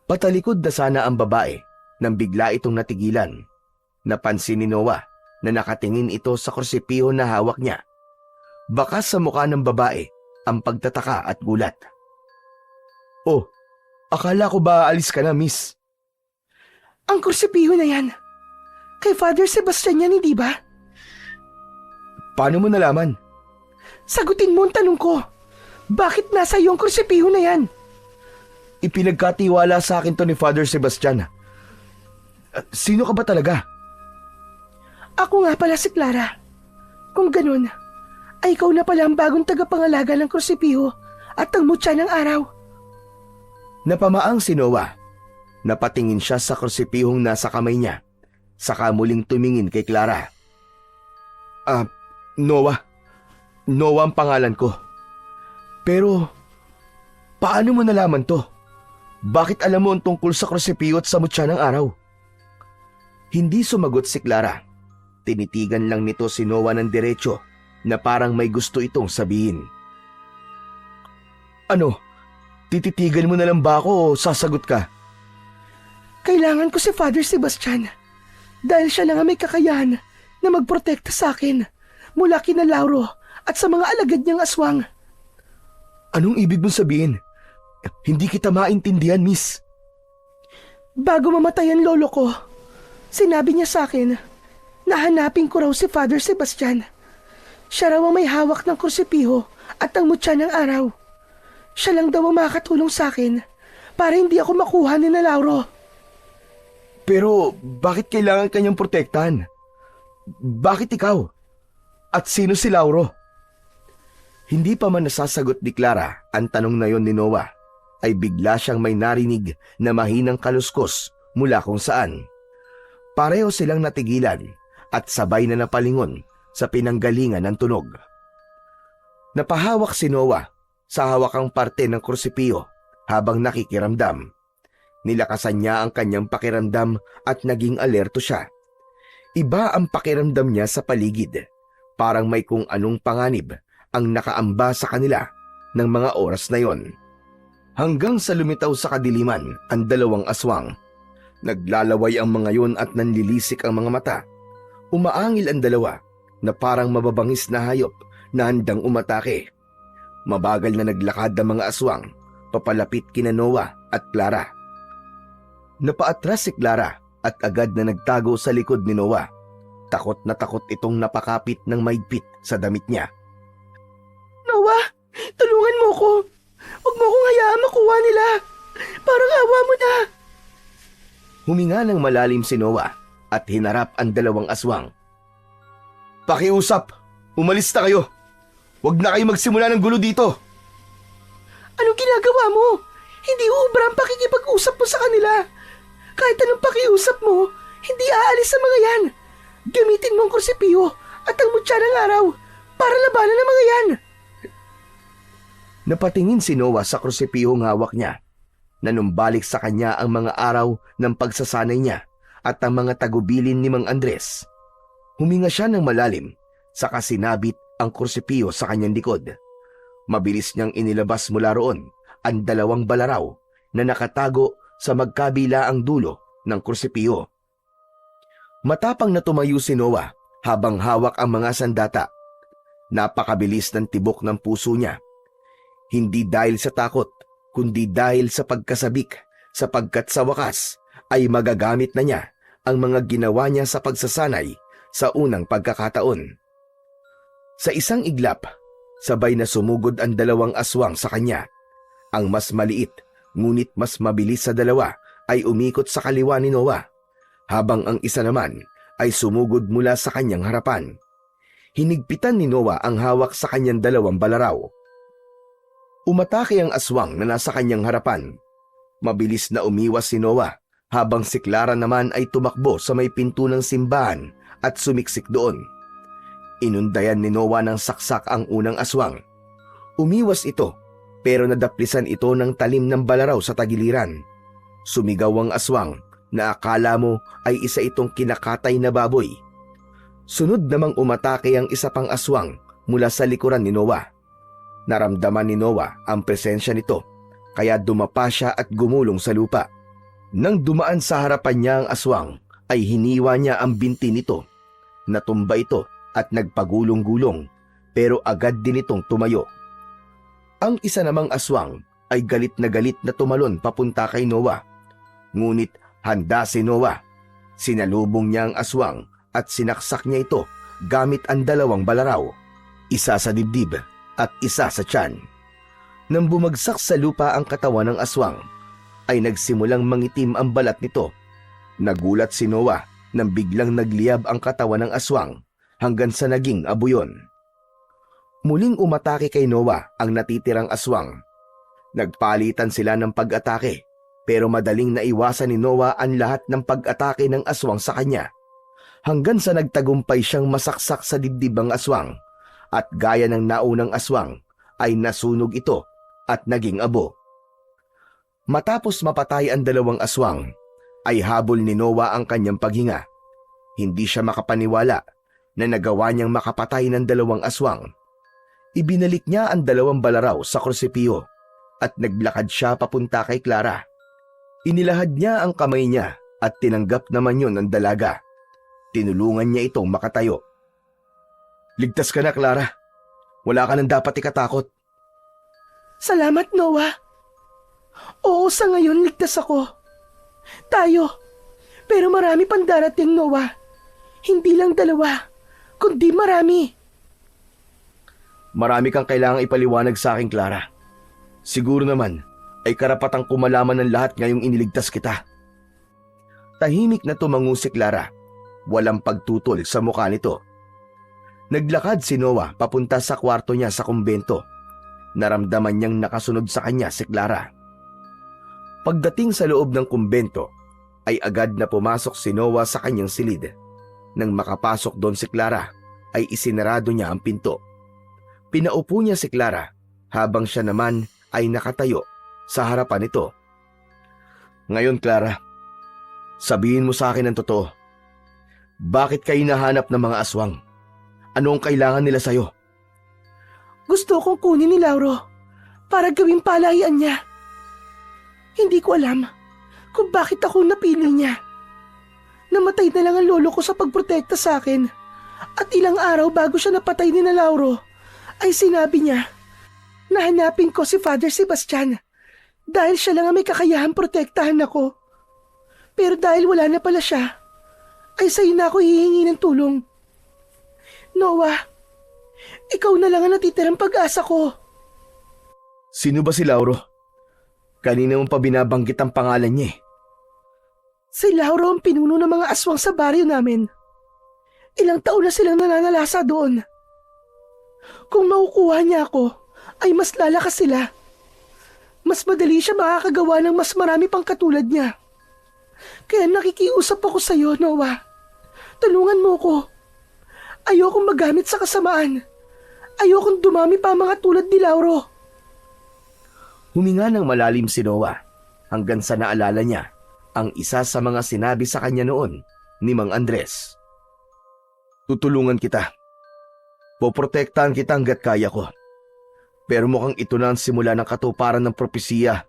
Patalikod na sana ang babae nang bigla itong natigilan. Napansin ni Noah na nakatingin ito sa krusipiho na hawak niya. Bakas sa mukha ng babae ang pagtataka at gulat. Oh, Akala ko ba alis ka na, miss? Ang kursipiho na yan. Kay Father Sebastian yan, hindi ba? Paano mo nalaman? Sagutin mo ang tanong ko. Bakit nasa iyo ang kursipiho na yan? Ipinagkatiwala sa akin to ni Father Sebastian. Sino ka ba talaga? Ako nga pala si Clara. Kung ganun, ay ikaw na pala ang bagong tagapangalaga ng kursipiho at ang mutya ng araw. Napamaang si Noah. Napatingin siya sa kursipihong nasa kamay niya. Saka muling tumingin kay Clara. Noah. Noah ang pangalan ko. Pero, paano mo nalaman to? Bakit alam mo ang tungkol sa kursipiho at sa mutya ng araw? Hindi sumagot si Clara. Tinitigan lang nito si Noah ng diretso na parang may gusto itong sabihin. Ano? Tititigan mo na lang ba ako o sasagot ka? Kailangan ko si Father Sebastian dahil siya lang ang may kakayahan na magprotekta sa akin mula kina Lauro at sa mga alagad niyang aswang. Anong ibig mong sabihin? Hindi kita maintindihan, miss. Bago mamatay ang lolo ko, sinabi niya sa akin na hanapin ko raw si Father Sebastian. Siya raw ang may hawak ng kursipiho at ang mutya ng araw. Siya lang daw ang makakatulong sa akin para hindi ako makuha ni na Lauro. Pero bakit kailangan kanyang protektahan? Bakit ikaw? At sino si Lauro? Hindi pa man nasasagot ni Clara ang tanong na yon ni Noah, ay bigla siyang may narinig na mahinang kaluskos mula kung saan. Pareho silang natigilan at sabay na napalingon sa pinanggalingan ng tunog. Napahawak si Noah sa hawakang parte ng kursipiho habang nakikiramdam. Nilakasan niya ang kanyang pakiramdam at naging alerto siya. Iba ang pakiramdam niya sa paligid. Parang may kung anong panganib ang nakaamba sa kanila ng mga oras na yon. Hanggang sa lumitaw sa kadiliman ang dalawang aswang. Naglalaway ang mga yon at nanlilisik ang mga mata. Umaangil ang dalawa na parang mababangis na hayop na handang umatake. Mabagal na naglakad ang mga aswang papalapit kina Noah at Clara. Napaatras si Clara at agad na nagtago sa likod ni Noah. Takot na takot itong napakapit ng maigpit sa damit niya. Noah, tulungan mo ko. Huwag mo kong hayaan makuha nila. Parang awa mo na. Huminga ng malalim si Noah at hinarap ang dalawang aswang. Pakiusap! Umalis na kayo! Huwag na kayo magsimula ng gulo dito! Anong ginagawa mo? Hindi uubra ang pakikipag-usap mo sa kanila. Kahit anong pakiusap mo, hindi aalis sa mga yan. Gamitin mo ang kursipiho at ang mutya ng araw para labanan ang mga yan. Napatingin si Noah sa kursipihong hawak niya. Nanumbalik sa kanya ang mga araw ng pagsasanay niya at ang mga tagubilin ni Mang Andres. Huminga siya ng malalim, saka sinabit ang kursipiho sa kanyang likod. Mabilis niyang inilabas mula roon ang dalawang balaraw na nakatago sa magkabilaang dulo ng kursipiho. Matapang na tumayo si Noah habang hawak ang mga sandata. Napakabilis ng tibok ng puso niya. Hindi dahil sa takot, kundi dahil sa pagkasabik, sapagkat sa wakas ay magagamit na niya ang mga ginawa niya sa pagsasanay sa unang pagkakataon. Sa isang iglap, sabay na sumugod ang dalawang aswang sa kanya. Ang mas maliit, ngunit mas mabilis sa dalawa ay umikot sa kaliwa ni Noah, habang ang isa naman ay sumugod mula sa kanyang harapan. Hinigpitan ni Noah ang hawak sa kanyang dalawang balaraw. Umatake ang aswang na nasa kanyang harapan. Mabilis na umiwas si Noah, habang si Clara naman ay tumakbo sa may pinto ng simbahan at sumiksik doon. Inundayan ni Noah ng saksak ang unang aswang. Umiwas ito, pero nadaplisan ito ng talim ng balaraw sa tagiliran. Sumigaw ang aswang na akala mo ay isa itong kinakatay na baboy. Sunod namang umatake ang isa pang aswang mula sa likuran ni Noah. Naramdaman ni Noah ang presensya nito, kaya dumapa siya at gumulong sa lupa. Nang dumaan sa harapan niya ang aswang, ay hiniwa niya ang binti nito. Natumba ito at nagpagulong-gulong, pero agad din itong tumayo. Ang isa namang aswang ay galit na tumalon papunta kay Noah. Ngunit handa si Noah. Sinalubong niya ang aswang at sinaksak niya ito gamit ang dalawang balaraw, isa sa dibdib at isa sa tiyan. Nang bumagsak sa lupa ang katawan ng aswang, ay nagsimulang mangitim ang balat nito. Nagulat si Noah nang biglang nagliyab ang katawan ng aswang hanggang sa naging abuyon. Muling umatake kay Noah ang natitirang aswang. Nagpalitan sila ng pag-atake, pero madaling naiwasan ni Noah ang lahat ng pag-atake ng aswang sa kanya, hanggang sa nagtagumpay siyang masaksak sa dibdib ang aswang, at gaya ng naunang aswang ay nasunog ito at naging abo. Matapos mapatay ang dalawang aswang, ay habol ni Noah ang kanyang paghinga. Hindi siya makapaniwala na nagawa niyang makapatay ng dalawang aswang. Ibinalik niya ang dalawang balaraw sa krusipiyo at naglakad siya papunta kay Clara. Inilahad niya ang kamay niya at tinanggap naman yun ng dalaga. Tinulungan niya itong makatayo. "Ligtas ka na, Clara. Wala ka nang dapat ikatakot." Salamat, Noah. Oo, sa ngayon ligtas ako. Tayo. Pero marami pang darating, Noah. Hindi lang dalawa, kundi marami. "Marami kang kailangang ipaliwanag sa akin, Clara. Siguro naman ay karapatang kumalaman ng lahat ngayong iniligtas kita." Tahimik na tumango si Clara. Walang pagtutol sa mukha nito. Naglakad si Noah papunta sa kwarto niya sa kumbento. Naramdaman niyang nakasunod sa kanya si Clara. Pagdating sa loob ng kumbento, ay agad na pumasok si Noah sa kanyang silid. Nang makapasok doon si Clara, ay isinarado niya ang pinto. Pinaupo niya si Clara habang siya naman ay nakatayo sa harapan nito. "Ngayon, Clara, sabihin mo sa akin ang totoo. Bakit kayo nahanap ng mga aswang? Ano ang kailangan nila sa'yo?" Gusto kong kunin ni Lauro para gawing palayan niya. Hindi ko alam kung bakit ako napili niya. Namatay na lang ang lolo ko sa pagprotekta sa akin, at ilang araw bago siya napatay ni na Lauro, ay sinabi niya na hanapin ko si Father Sebastian dahil siya lang ang may kakayahang protektahan ako. Pero dahil wala na pala siya, ay sa'yo na ako hihingi ng tulong. Noah, ikaw na lang ang natitirang pag-asa ko. "Sino ba si Lauro? Kanina mo pa binabanggit ang pangalan niya eh." Si Lauro ang pinuno ng mga aswang sa baryo namin. Ilang taon na silang nananalasa doon. Kung makukuha niya ako, ay mas lalakas sila. Mas madali siya makakagawa ng mas marami pang katulad niya. Kaya nakikiusap ako sa iyo, Noah. Tulungan mo ko. Ayokong magamit sa kasamaan. Ayokong dumami pa ang mga tulad ni Lauro. Huminga ng malalim si Noah hanggang sa naalala niya ang isa sa mga sinabi sa kanya noon ni Mang Andres. "Tutulungan kita. Poprotektahan kita hanggat kaya ko. Pero mukhang ito na ang simula ng katuparan ng propesiya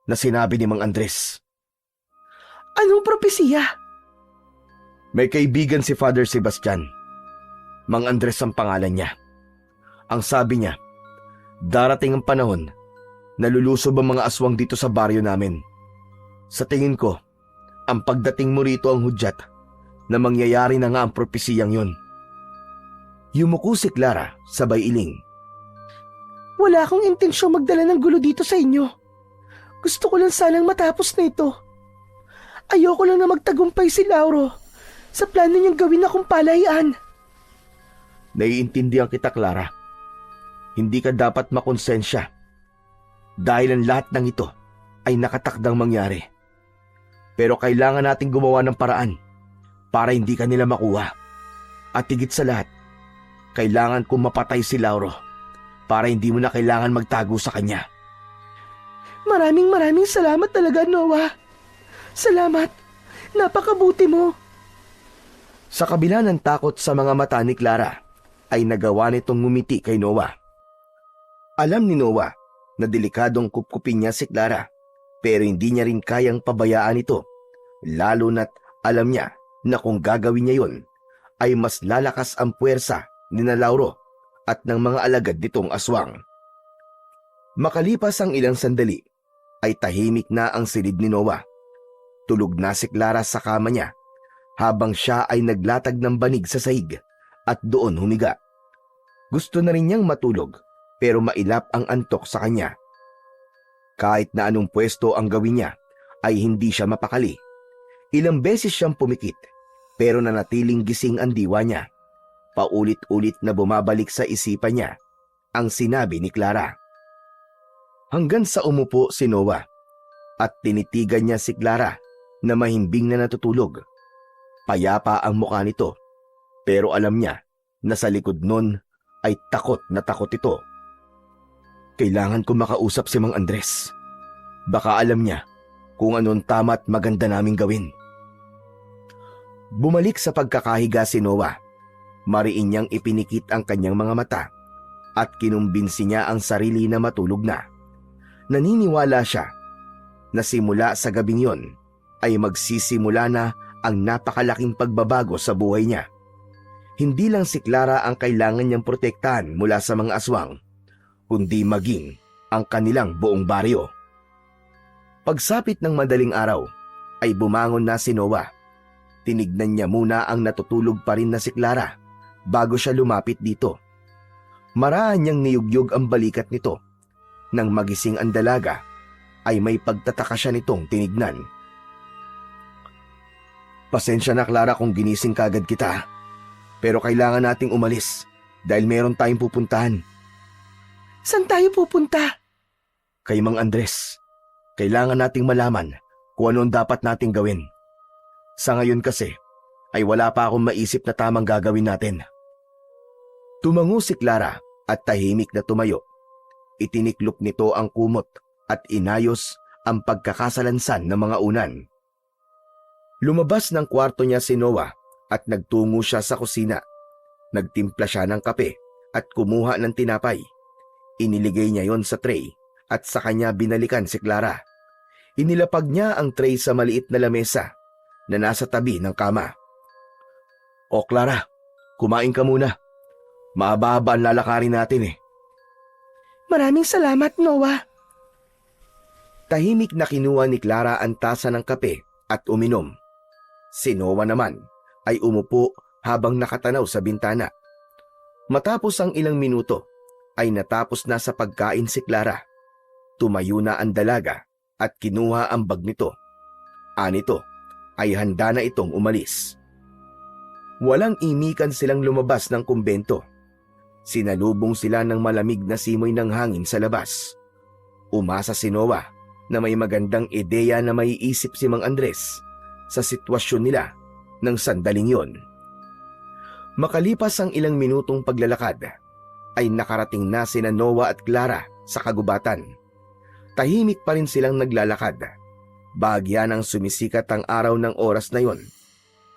na sinabi ni Mang Andres." Anong propesiya? "May kaibigan si Father Sebastian. Mang Andres ang pangalan niya. Ang sabi niya, darating ang panahon na lulusob ang mga aswang dito sa baryo namin. Sa tingin ko, ang pagdating mo rito ang hudyat na mangyayari na nga ang propesiyang yon." Yumuko si Clara sabay iling. Wala akong intensyong magdala ng gulo dito sa inyo. Gusto ko lang sanang matapos na ito. Ayoko lang na magtagumpay si Lauro sa plano niyang gawin akong palayaan. Naiintindihan kita, Clara. Hindi ka dapat makonsensya dahil ang lahat ng ito ay nakatakdang mangyari. Pero kailangan nating gumawa ng paraan para hindi ka nila makuha. At higit sa lahat, kailangan kong mapatay si Lauro para hindi mo na kailangan magtago sa kanya. Maraming salamat talaga, Noah. Salamat. Napakabuti mo. Sa kabila ng takot sa mga mata ni Clara, ay nagawa nitong ngumiti kay Noah. Alam ni Noah na delikadong kupkupin niya si Clara, pero hindi niya rin kayang pabayaan ito, lalo na't alam niya na kung gagawin niya yon, ay mas lalakas ang puwersa ni na Lauro at ng mga alagad nitong aswang. Makalipas ang ilang sandali, ay tahimik na ang silid ni Noah. Tulog na si Clara sa kama niya habang siya ay naglatag ng banig sa sahig at doon humiga. Gusto na rin niyang matulog pero mailap ang antok sa kanya. Kahit na anong pwesto ang gawin niya ay hindi siya mapakali. Ilang beses siyang pumikit pero nanatiling gising ang diwa niya. Paulit-ulit na bumabalik sa isipan niya ang sinabi ni Clara. Hanggang sa umupo si Noah at tinitigan niya si Clara na mahimbing na natutulog. Payapa ang mukha nito pero alam niya na sa likod nun ay takot na takot ito. Kailangan ko makausap si Mang Andres. Baka alam niya kung anong tama at maganda naming gawin. Bumalik sa pagkakahiga si Noah. Mariin niyang ipinikit ang kanyang mga mata at kinumbinsi niya ang sarili na matulog na. Naniniwala siya na simula sa gabing yon ay magsisimula na ang napakalaking pagbabago sa buhay niya. Hindi lang si Clara ang kailangan niyang protektahan mula sa mga aswang, kundi maging ang kanilang buong baryo. Pagsapit ng madaling araw, ay bumangon na si Noah. Tinignan niya muna ang natutulog pa rin na si Clara bago siya lumapit dito. Maraan niyang niyugyog ang balikat nito. Nang magising ang dalaga, ay may pagtataka siya nitong tinignan. Pasensya na Clara kung ginising kagad kita, pero kailangan nating umalis dahil meron tayong pupuntahan. Saan tayo pupunta? Kay Mang Andres. Kailangan nating malaman kung ano ang dapat nating gawin. Sa ngayon kasi, ay wala pa akong maisip na tamang gagawin natin. Tumango si Clara at tahimik na tumayo. Itiniklop nito ang kumot at inayos ang pagkakasalansan ng mga unan. Lumabas ng kwarto niya si Noah at nagtungo siya sa kusina. Nagtimpla siya ng kape at kumuha ng tinapay. Iniligay niya yon sa tray at sa kanya binalikan si Clara. Inilapag niya ang tray sa maliit na lamesa na nasa tabi ng kama. O Clara, kumain ka muna. Mahaba-haba ang lalakarin natin eh. Maraming salamat, Noah. Tahimik na kinuha ni Clara ang tasa ng kape at uminom. Si Noah naman ay umupo habang nakatanaw sa bintana. Matapos ang ilang minuto ay natapos na sa pagkain si Clara. Tumayo na ang dalaga at kinuha ang bag nito. Anito ay handa na itong umalis. Walang imikan silang lumabas ng kumbento. Sinalubong sila ng malamig na simoy ng hangin sa labas. Umasa si Noah na may magandang ideya na maiisip si Mang Andres sa sitwasyon nila ng sandaling yon. Makalipas ang ilang minutong paglalakad, ay nakarating na sina Noah at Clara sa kagubatan. Tahimik pa rin silang naglalakad. Bahagya nang sumisikat ang araw ng oras na yon,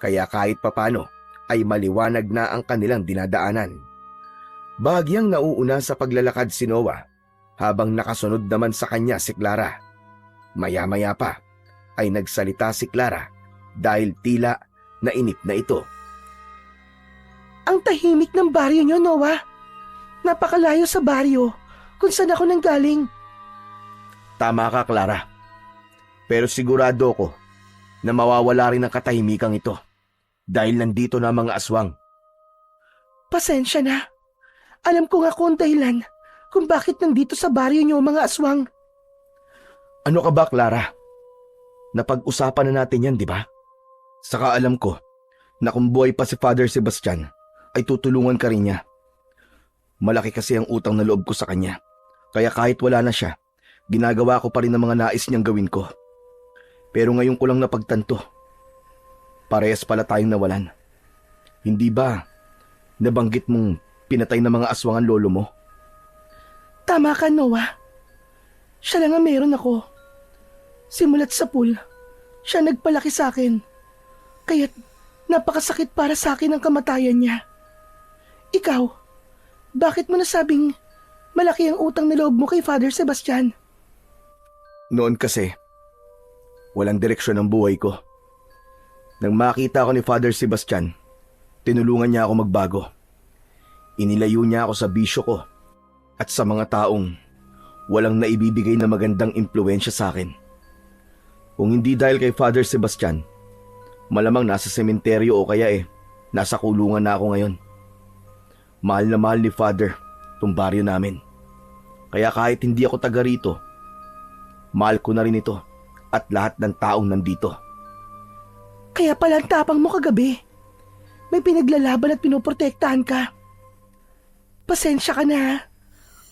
kaya kahit papano ay maliwanag na ang kanilang dinadaanan. Bahagyang nauuna sa paglalakad si Noah habang nakasunod naman sa kanya si Clara. Maya-maya pa ay nagsalita si Clara dahil tila nainip na ito. Ang tahimik ng baryo niyo, Noah. Napakalayo sa baryo kung saan ako nanggaling. Tama ka, Clara. Pero sigurado ko na mawawala rin ang katahimikang ito dahil nandito na mga aswang. Pasensya na. Alam ko nga kung dahilan kung bakit nandito sa baryo niyo mga aswang. Ano ka ba, Clara? Napag-usapan na natin yan, di ba? Saka alam ko na kung buhay pa si Father Sebastian, ay tutulungan ka rin niya. Malaki kasi ang utang na loob ko sa kanya. Kaya kahit wala na siya, ginagawa ko pa rin ang mga nais niyang gawin ko. Pero ngayon ko lang napagtanto. Parehas pala tayong nawalan. Hindi ba nabanggit mong pinatay ng mga aswang ang lolo mo? Tama ka, Noah. Siya lang ang meron ako. Simulat sa pool, siya nagpalaki sa akin. Kaya't napakasakit para sa akin ang kamatayan niya. Ikaw, bakit mo nasabing malaki ang utang na loob mo kay Father Sebastian? Noon kasi, walang direksyon ang buhay ko. Nang makita ko ni Father Sebastian, tinulungan niya ako magbago. Inilayo niya ako sa bisyo ko at sa mga taong walang naibibigay na magandang impluensya sa akin. Kung hindi dahil kay Father Sebastian, malamang nasa sementeryo o kaya nasa kulungan na ako ngayon. Mahal na mahal ni Father itong baryo namin. Kaya kahit hindi ako taga rito, mahal ko na rin ito at lahat ng taong nandito. Kaya pala ang tapang mo kagabi. May pinaglalaban at pinoprotektahan ka. Pasensya ka na ha,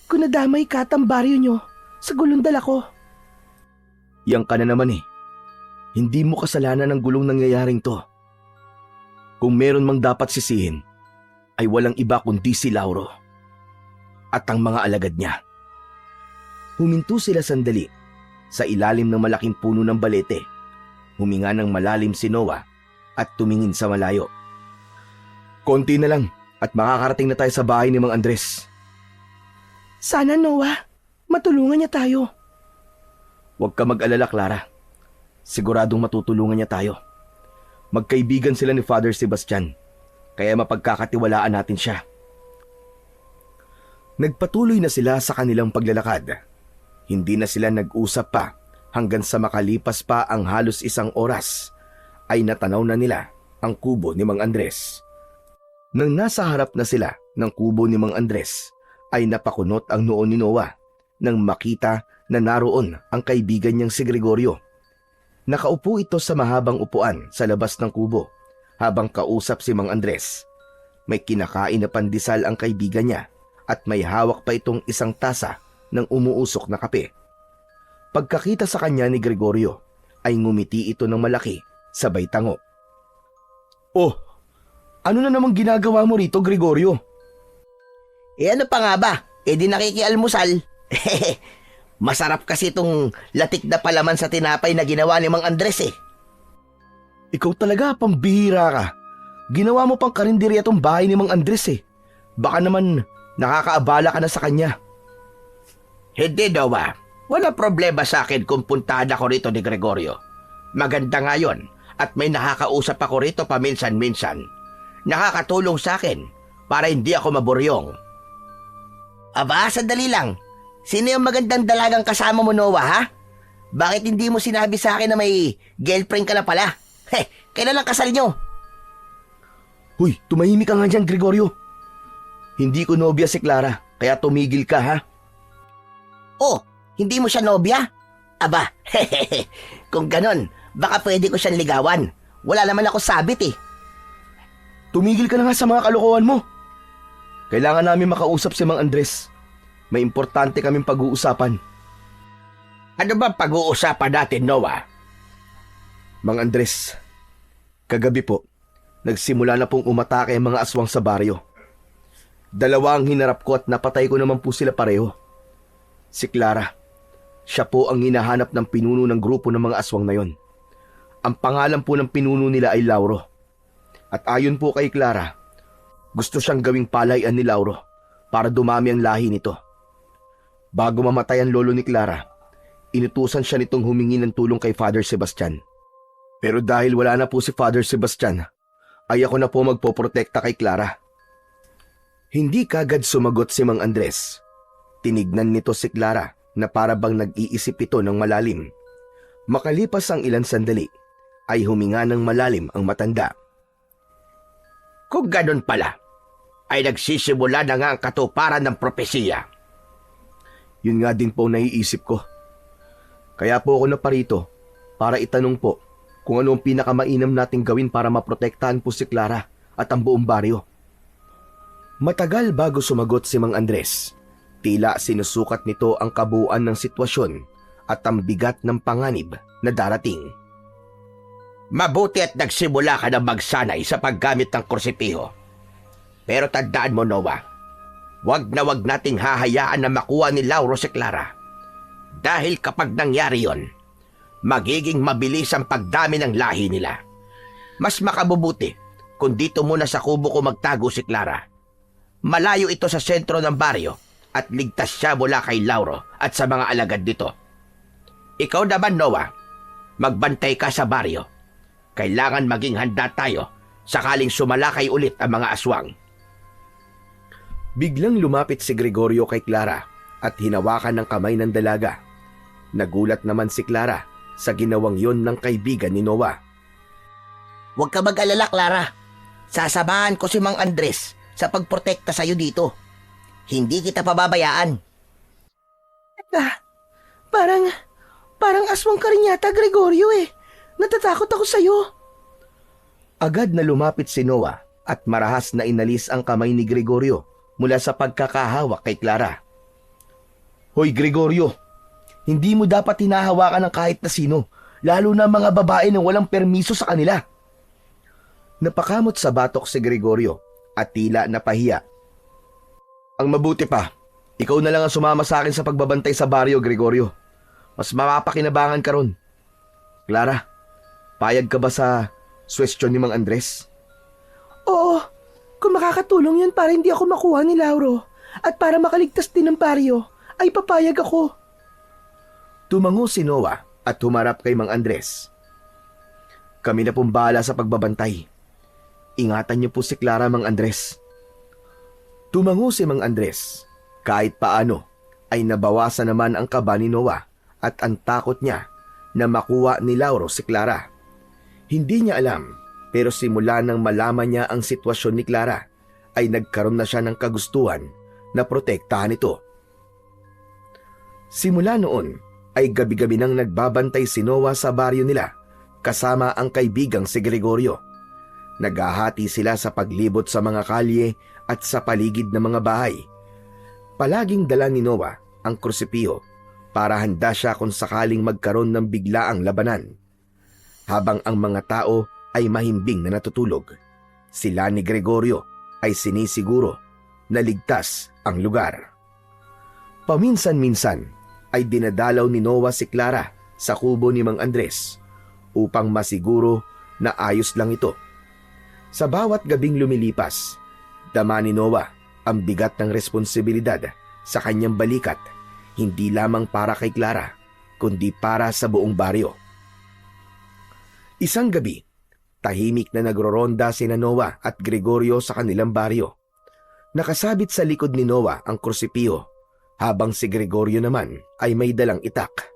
kung nadamay ka at ang baryo nyo sa gulong dala ko. Yang ka na naman Hindi mo kasalanan ang gulong nangyayaring to. Kung meron mang dapat sisihin, ay walang iba kundi si Lauro at ang mga alagad niya. Huminto sila sandali sa ilalim ng malaking puno ng balete. Huminga ng malalim si Noah at tumingin sa malayo. Konti na lang at makakarating na tayo sa bahay ni Mang Andres. Sana Noah, matulungan niya tayo. Huwag ka mag-alala, Clara. Siguradong matutulungan niya tayo. Magkaibigan sila ni Father Sebastian, kaya mapagkakatiwalaan natin siya. Nagpatuloy na sila sa kanilang paglalakad. Hindi na sila nag-usap pa hanggang sa makalipas pa ang halos isang oras ay natanaw na nila ang kubo ni Mang Andres. Nang nasa harap na sila ng kubo ni Mang Andres, ay napakunot ang noo ni Noah nang makita na naroon ang kaibigan niyang si Gregorio. Nakaupo ito sa mahabang upuan sa labas ng kubo habang kausap si Mang Andres. May kinakain na pandesal ang kaibigan niya at may hawak pa itong isang tasa ng umuusok na kape. Pagkakita sa kanya ni Gregorio, ay ngumiti ito ng malaki sabay tango. Oh, ano na namang ginagawa mo rito, Gregorio? Ano pa nga ba? Di nakikialmusal. Masarap kasi itong latik na palaman sa tinapay na ginawa ni Mang Andres Ikaw talaga, pambihira ka. Ginawa mo pang karinderya tong bahay ni Mang Andres Baka naman nakakaabala ka na sa kanya. Hindi daw ba? Wala problema sa akin kung puntahan ako rito ni Gregorio. Maganda nga yun at may nakakausap ako rito paminsan-minsan. Nakakatulong sa akin para hindi ako maburyong. Aba, sandali lang. Sino yung magandang dalagang kasama mo, Noah, ha? Bakit hindi mo sinabi sa akin na may girlfriend ka na pala? Kailan lang kasal nyo? Huy, tumahimik ka nga dyan, Gregorio. Hindi ko nobya si Clara, kaya tumigil ka, ha? Oh, hindi mo siya nobya? Aba, kung ganon, baka pwede ko siyang ligawan. Wala naman ako sabit Tumigil ka na nga sa mga kalokohan mo. Kailangan namin makausap si Mang Andres. May importante kaming pag-uusapan. Ano ba pag-uusapan natin, Noah? Mang Andres, kagabi po, nagsimula na pong umatake ang mga aswang sa baryo. Dalawa ang hinarap ko at napatay ko naman po sila pareho. Si Clara, siya po ang hinahanap ng pinuno ng grupo ng mga aswang na yon. Ang pangalan po ng pinuno nila ay Lauro. At ayon po kay Clara, gusto siyang gawing palayan ni Lauro para dumami ang lahi nito. Bago mamatay ang lolo ni Clara, inutusan siya nitong humingi ng tulong kay Father Sebastian. Pero dahil wala na po si Father Sebastian, ay ako na po magpoprotekta kay Clara. Hindi kagad sumagot si Mang Andres. Tinignan nito si Clara na para bang nag-iisip ito ng malalim. Makalipas ang ilang sandali, ay huminga ng malalim ang matanda. Kung ganun pala, ay nagsisimula na nga ang katuparan ng propesiya. Yun nga din po naiisip ko. Kaya po ako naparito para itanong po kung ano ang pinakamainam nating gawin para maprotektahan po si Clara at ang buong baryo. Matagal bago sumagot si Mang Andres. Tila sinusukat nito ang kabuuan ng sitwasyon at ang bigat ng panganib na darating. Mabuti at nagsimula ka na magsanay sa paggamit ng kursipiho. Pero tandaan mo, Noah, wag nating hahayaan na makuha ni Lauro si Clara. Dahil kapag nangyari yon, magiging mabilis ang pagdami ng lahi nila. Mas makabubuti kung dito muna sa kubo ko magtago si Clara. Malayo ito sa sentro ng baryo at ligtas siya mula kay Lauro at sa mga alagad dito. Ikaw naman, Noah, magbantay ka sa baryo. Kailangan maging handa tayo sakaling sumalakay ulit ang mga aswang. Biglang lumapit si Gregorio kay Clara at hinawakan ng kamay ng dalaga. Nagulat naman si Clara sa ginawang yon ng kaibigan ni Noah. Huwag ka mag-alala, Clara. Sasamahan ko si Mang Andres sa pagprotekta sa'yo dito. Hindi kita pababayaan. Parang aswang ka rin yata, Gregorio eh. Natatakot ako sa'yo. Agad na lumapit si Noah at marahas na inalis ang kamay ni Gregorio mula sa pagkakahawak kay Clara. Hoy Gregorio, hindi mo dapat hinahawakan ng kahit na sino, lalo na mga babae na walang permiso sa kanila. Napakamot sa batok si Gregorio at tila napahiya. Ang mabuti pa, ikaw na lang ang sumama sa akin sa pagbabantay sa baryo, Gregorio. Mas mapapakinabangan ka ron. Clara, payag ka ba sa suwestyon ni Mang Andres? Oo, kung makakatulong yun para hindi ako makuha ni Lauro at para makaligtas din ng baryo, ay papayag ako. Tumango si Noah at humarap kay Mang Andres. Kami na pong bahala sa pagbabantay. Ingatan niyo po si Clara, Mang Andres. Tumango si Mang Andres. Kahit paano ay nabawasan naman ang kaba ni Noah at ang takot niya na makuha ni Lauro si Clara. Hindi niya alam, pero simula nang malaman niya ang sitwasyon ni Clara ay nagkaroon na siya ng kagustuhan na protektahan ito. Simula noon ay gabi-gabi nang nagbabantay si Noah sa baryo nila kasama ang kaibigang si Gregorio. Naghahati sila sa paglibot sa mga kalye at sa paligid ng mga bahay. Palaging dala ni Noah ang krusipiyo para handa siya kung sakaling magkaroon ng biglaang labanan. Habang ang mga tao ay mahimbing na natutulog, sila ni Gregorio ay sinisiguro na ligtas ang lugar. Paminsan-minsan ay dinadalaw ni Noah si Clara sa kubo ni Mang Andres upang masiguro na ayos lang ito. Sa bawat gabing lumilipas, dama ni Noah ang bigat ng responsibilidad sa kanyang balikat, hindi lamang para kay Clara, kundi para sa buong baryo. Isang gabi, tahimik na nagroronda sina Noah at Gregorio sa kanilang baryo. Nakasabit sa likod ni Noah ang krusipiyo, habang si Gregorio naman ay may dalang itak.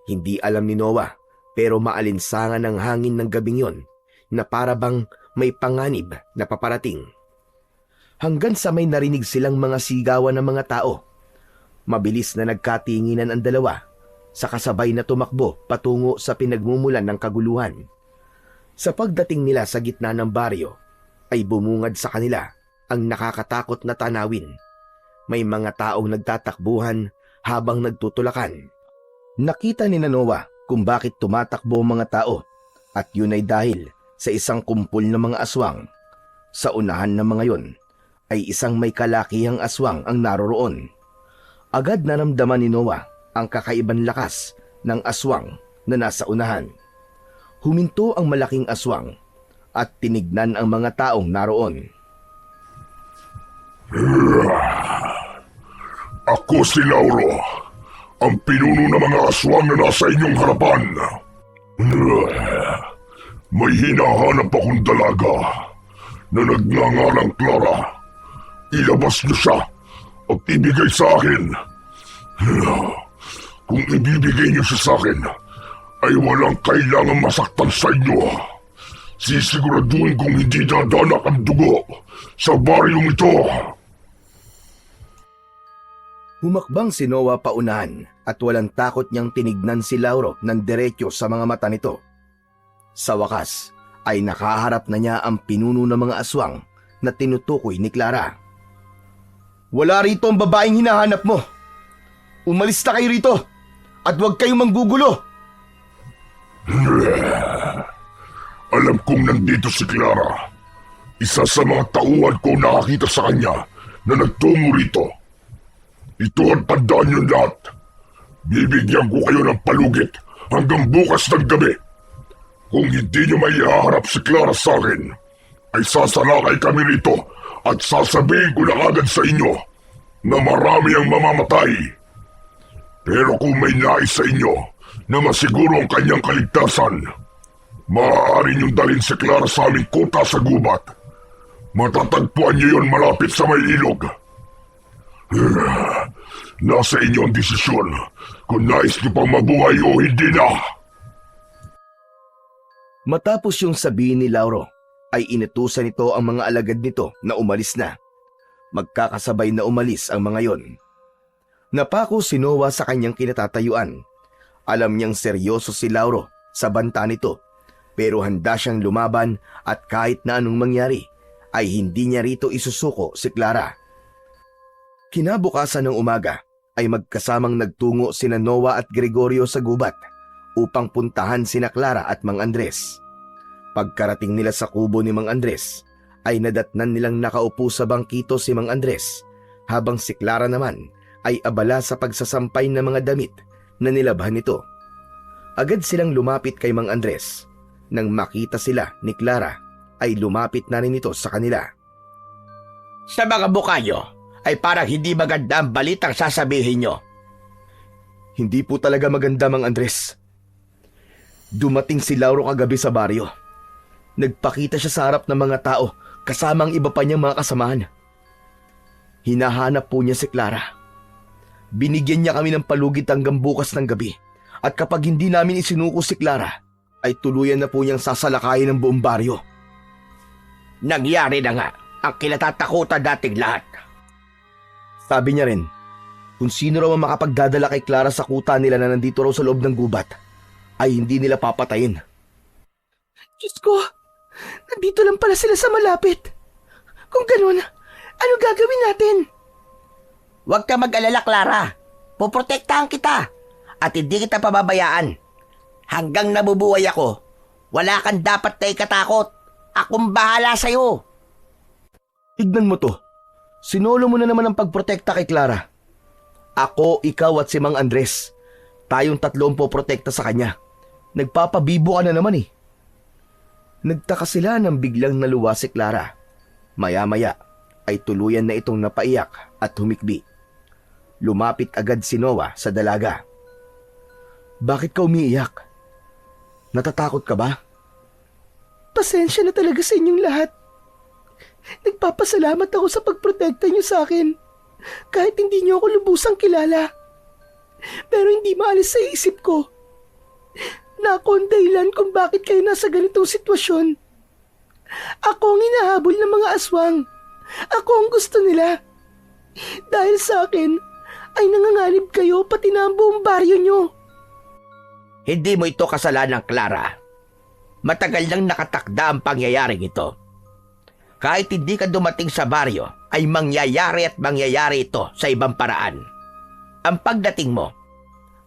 Hindi alam ni Noah, pero maalinsangan ang hangin ng gabing yon na para bang may panganib na paparating. Hanggang sa may narinig silang mga sigawan ng mga tao. Mabilis na nagkatinginan ang dalawa, sa kasabay na tumakbo patungo sa pinagmumulan ng kaguluhan. Sa pagdating nila sa gitna ng baryo, ay bumungad sa kanila ang nakakatakot na tanawin. May mga taong nagtatakbuhan habang nagtutulakan. Nakita ni Noah kung bakit tumatakbo ang mga tao, at yun ay dahil sa isang kumpol ng mga aswang. Sa unahan ng mga yon ay isang may kalakihang aswang ang naroroon. Agad naramdaman ni Noah ang kakaibang lakas ng aswang na nasa unahan. Huminto ang malaking aswang at tinignan ang mga taong naroon. Ako si Lauro, ang pinuno ng mga aswang na nasa inyong harapan. May hinahanap akong dalaga na nagngangalang Clara. Ilabas niyo siya at ibigay sa akin. Kung ibibigay niyo siya sa akin, ay walang kailangan masaktan sa inyo. Sisiguraduhin kong hindi dadanak ang dugo sa baryong ito. Humakbang si Noah paunahan at walang takot niyang tinignan si Lauro ng diretso sa mga mata nito. Sa wakas ay nakaharap na niya ang pinuno ng mga aswang na tinutukoy ni Clara. Wala rito ang babaeng hinahanap mo. Umalis na kayo rito at huwag kayong manggugulo. Alam kong nandito si Clara. Isa sa mga tauhan ko nakakita sa kanya na nagtungo rito. Ito ang tandaan niyo lahat. Bibigyan ko kayo ng palugit hanggang bukas ng gabi. Kung hindi niyo may ihaharap si Clara sa akin, ay sasalakay kami rito at sasabihin ko na agad sa inyo na marami ang mamamatay. Pero kung may nais sa inyo na masiguro ang kanyang kaligtasan, maaari niyong dalhin si Clara sa aming kuta sa gubat. Matatagpuan niyo yon malapit sa may ilog. Nasa inyo ang desisyon kung nais niyo pang mabuhay o hindi na. Matapos yung sabihin ni Lauro, ay inutusan nito ang mga alagad nito na umalis na. Magkakasabay na umalis ang mga yon. Napako si Noah sa kanyang kinatatayuan. Alam niyang seryoso si Lauro sa banta nito, pero handa siyang lumaban at kahit na anong mangyari, ay hindi niya rito isusuko si Clara. Kinabukasan ng umaga ay magkasamang nagtungo sina Noah at Gregorio sa gubat upang puntahan sina Clara at Mang Andres. Pagkarating nila sa kubo ni Mang Andres, ay nadatnan nilang nakaupo sa bangkito si Mang Andres, habang si Clara naman ay abala sa pagsasampay ng mga damit na nilabhan nito. Agad silang lumapit kay Mang Andres. Nang makita sila ni Clara, ay lumapit na rin ito sa kanila. Sa mga mukha nyo, ay parang hindi maganda ang balitang sasabihin nyo. Hindi po talaga maganda, Mang Andres. Dumating si Lauro kagabi sa baryo. Nagpakita siya sa harap ng mga tao kasama ang iba pa niyang mga kasamahan. Hinahanap po niya si Clara. Binigyan niya kami ng palugit hanggang bukas ng gabi, at kapag hindi namin isinuko si Clara, ay tuluyan na po niyang sasalakayin ng buong baryo. Nangyari na nga ang kinatatakutan dating lahat. Sabi niya rin, kung sino raw ang makapagdadala kay Clara sa kuta nila na nandito raw sa loob ng gubat, ay hindi nila papatayin. Diyos ko, nandito lang pala sila sa malapit. Kung ganun, ano gagawin natin? Huwag ka mag-alala, Clara. Poprotektahan kita at hindi kita pababayaan. Hanggang nabubuhay ako, wala kang dapat na ikatakot. Akong bahala sa'yo. Tignan mo to. Sinolo mo na naman ang pagprotekta kay Clara. Ako, ikaw at si Mang Andres. Tayong tatlo ang poprotekta sa kanya. Nagpapabibo ka na naman eh. Nagtaka sila nang biglang naluwa si Clara. Maya-maya ay tuluyan na itong napaiyak at humikbi. Lumapit agad si Noah sa dalaga. Bakit ka umiiyak? Natatakot ka ba? Pasensya na talaga sa inyong lahat. Nagpapasalamat ako sa pagprotekta niyo sa akin. Kahit hindi niyo ako lubusang kilala. Pero hindi maalis sa isip ko na ako ang dahilan kung bakit kayo nasa ganitong sitwasyon. Ako ang hinahabol ng mga aswang. Ako ang gusto nila. Dahil sa akin, ay nanganganib kayo pati na ang buong baryo nyo. Hindi mo ito kasalanan, Clara. Matagal nang nakatakda ang pangyayaring ito. Kahit hindi ka dumating sa baryo, ay mangyayari at mangyayari ito sa ibang paraan. Ang pagdating mo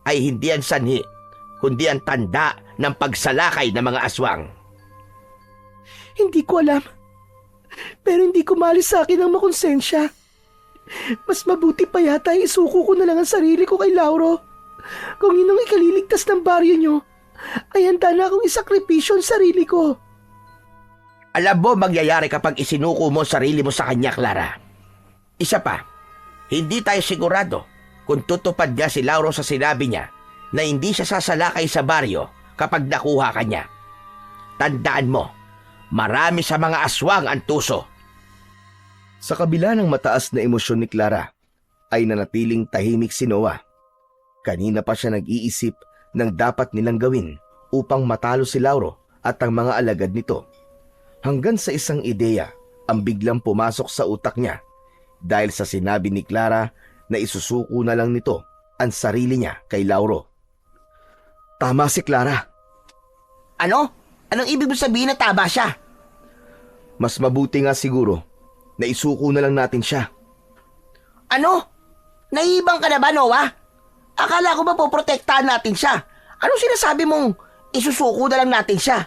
ay hindi ang sanhi, kundi ang tanda ng pagsalakay ng mga aswang. Hindi ko alam. Pero hindi ko maalis sa akin ang makonsensya. Mas mabuti pa yata isuko ko na lang ang sarili ko kay Lauro. Kung yun ang ikaliligtas ng baryo nyo, ay handa na akong isakripisyo ang sarili ko. Alam mo mangyayari kapag isinuko mo sarili mo sa kanya, Clara. Isa pa, hindi tayo sigurado kung tutupad nga si Lauro sa sinabi niya na hindi siya sasalakay sa baryo kapag nakuha ka niya. Tandaan mo, marami sa mga aswang ang tuso. Sa kabila ng mataas na emosyon ni Clara, ay nanatiling tahimik si Noah. Kanina pa siya nag-iisip ng dapat nilang gawin upang matalo si Lauro at ang mga alagad nito. Hanggang sa isang ideya ang biglang pumasok sa utak niya dahil sa sinabi ni Clara na isusuko na lang nito ang sarili niya kay Lauro. Tama si Clara. Ano? Anong ibig mo sabihin na tama siya? Mas mabuti nga siguro na isuko na lang natin siya. Ano? Naiibang ka na ba, Noah? Akala ko ba poprotektahan natin siya? Anong sinasabi mong isusuko na lang natin siya?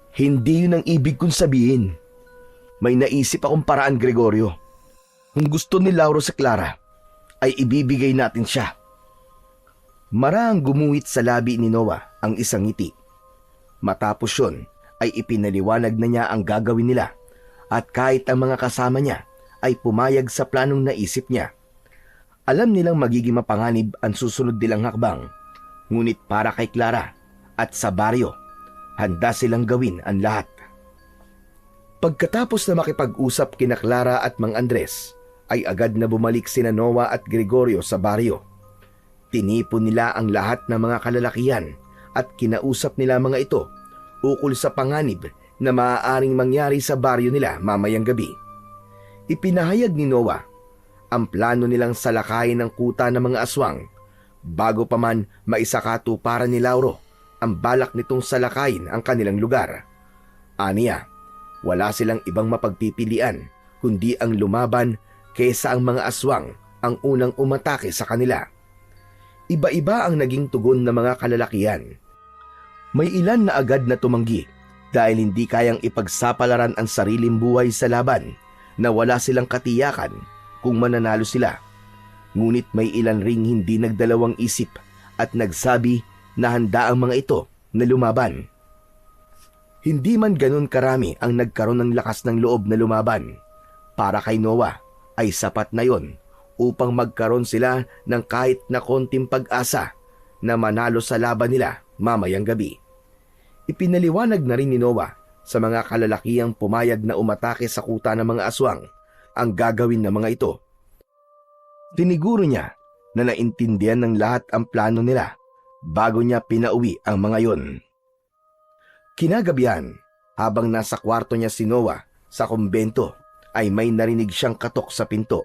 Hindi yun ang ibig kong sabihin. May naisip akong paraan, Gregorio. Kung gusto ni Lauro sa Clara, ay ibibigay natin siya. Marahang gumuhit sa labi ni Noah ang isang ngiti. Matapos yun, ay ipinaliwanag na niya ang gagawin nila at kahit ang mga kasama niya ay pumayag sa planong naisip niya. Alam nilang magiging mapanganib ang susunod nilang hakbang, ngunit para kay Clara at sa baryo, handa silang gawin ang lahat. Pagkatapos na makipag-usap kina Clara at Mang Andres, ay agad na bumalik sina Noah at Gregorio sa baryo. Tinipon nila ang lahat ng mga kalalakihan at kinausap nila mga ito ukol sa panganib na maaaring mangyari sa baryo nila mamayang gabi. Ipinahayag ni Noah ang plano nilang salakayin ng kuta ng mga aswang bago pa man maisakatuparan ni Lauro ang balak nitong salakayin ang kanilang lugar. Aniya, wala silang ibang mapagpipilian kundi ang lumaban kaysa ang mga aswang ang unang umatake sa kanila. Iba-iba ang naging tugon ng mga kalalakihan. May ilan na agad na tumanggi dahil hindi kayang ipagsapalaran ang sariling buhay sa laban na wala silang katiyakan kung mananalo sila. Ngunit may ilan ring hindi nagdalawang isip at nagsabi na handa ang mga ito na lumaban. Hindi man ganun karami ang nagkaroon ng lakas ng loob na lumaban. Para kay Noah ay sapat na yon upang magkaroon sila ng kahit na konting pag-asa na manalo sa laban nila mamayang gabi. Ipinaliwanag na rin ni Noah sa mga kalalakihang pumayag na umatake sa kuta ng mga aswang ang gagawin ng mga ito. Tiniguro niya na naintindihan ng lahat ang plano nila bago niya pinauwi ang mga yon. Kinagabihan, habang nasa kwarto niya si Noah sa kumbento, ay may narinig siyang katok sa pinto.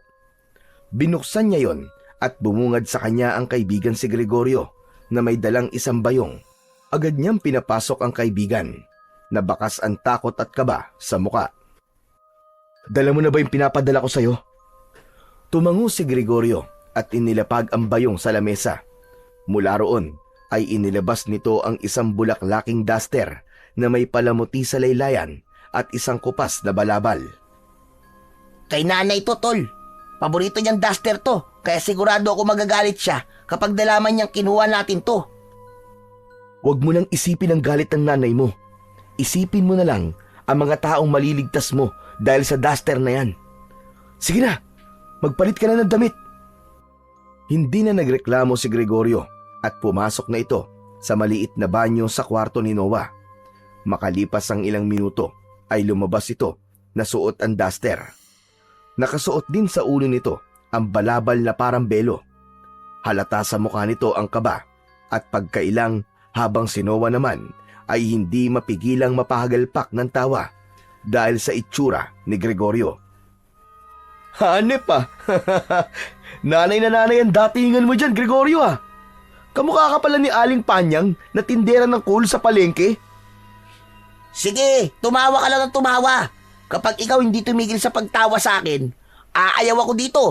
Binuksan niya yon at bumungad sa kanya ang kaibigan si Gregorio na may dalang isang bayong. Agad niyang pinapasok ang kaibigan na bakas ang takot at kaba sa muka. "Dala mo na ba yung pinapadala ko sa'yo?" Tumango si Gregorio at inilapag ang bayong sa lamesa. Mula roon ay inilabas nito ang isang bulaklaking duster na may palamuti sa laylayan at isang kupas na balabal. Kay nanay to, tol. Paborito niyang duster to, kaya sigurado ako magagalit siya kapag nalaman niyang kinuha natin to. Huwag mo nang isipin ang galit ng nanay mo. Isipin mo na lang ang mga taong maliligtas mo dahil sa duster na yan. Sige na, magpalit ka na ng damit. Hindi na nagreklamo si Gregorio at pumasok na ito sa maliit na banyo sa kwarto ni Noah. Makalipas ang ilang minuto ay lumabas ito na suot ang duster. Nakasuot din sa ulo nito ang balabal na parang belo. Halata sa mukha nito ang kaba at pagkailang habang si Noah naman ay hindi mapigilang mapahagalpak ng tawa dahil sa itsura ni Gregorio. "Hanep ah! Nanay na nanay ang datingan mo dyan, Gregorio ah! Kamukha ka pala ni Aling Panyang na tindera ng cool sa palengke." Sige, tumawa ka lang ng tumawa. Kapag ikaw hindi tumigil sa pagtawa sa akin, aayaw ako dito.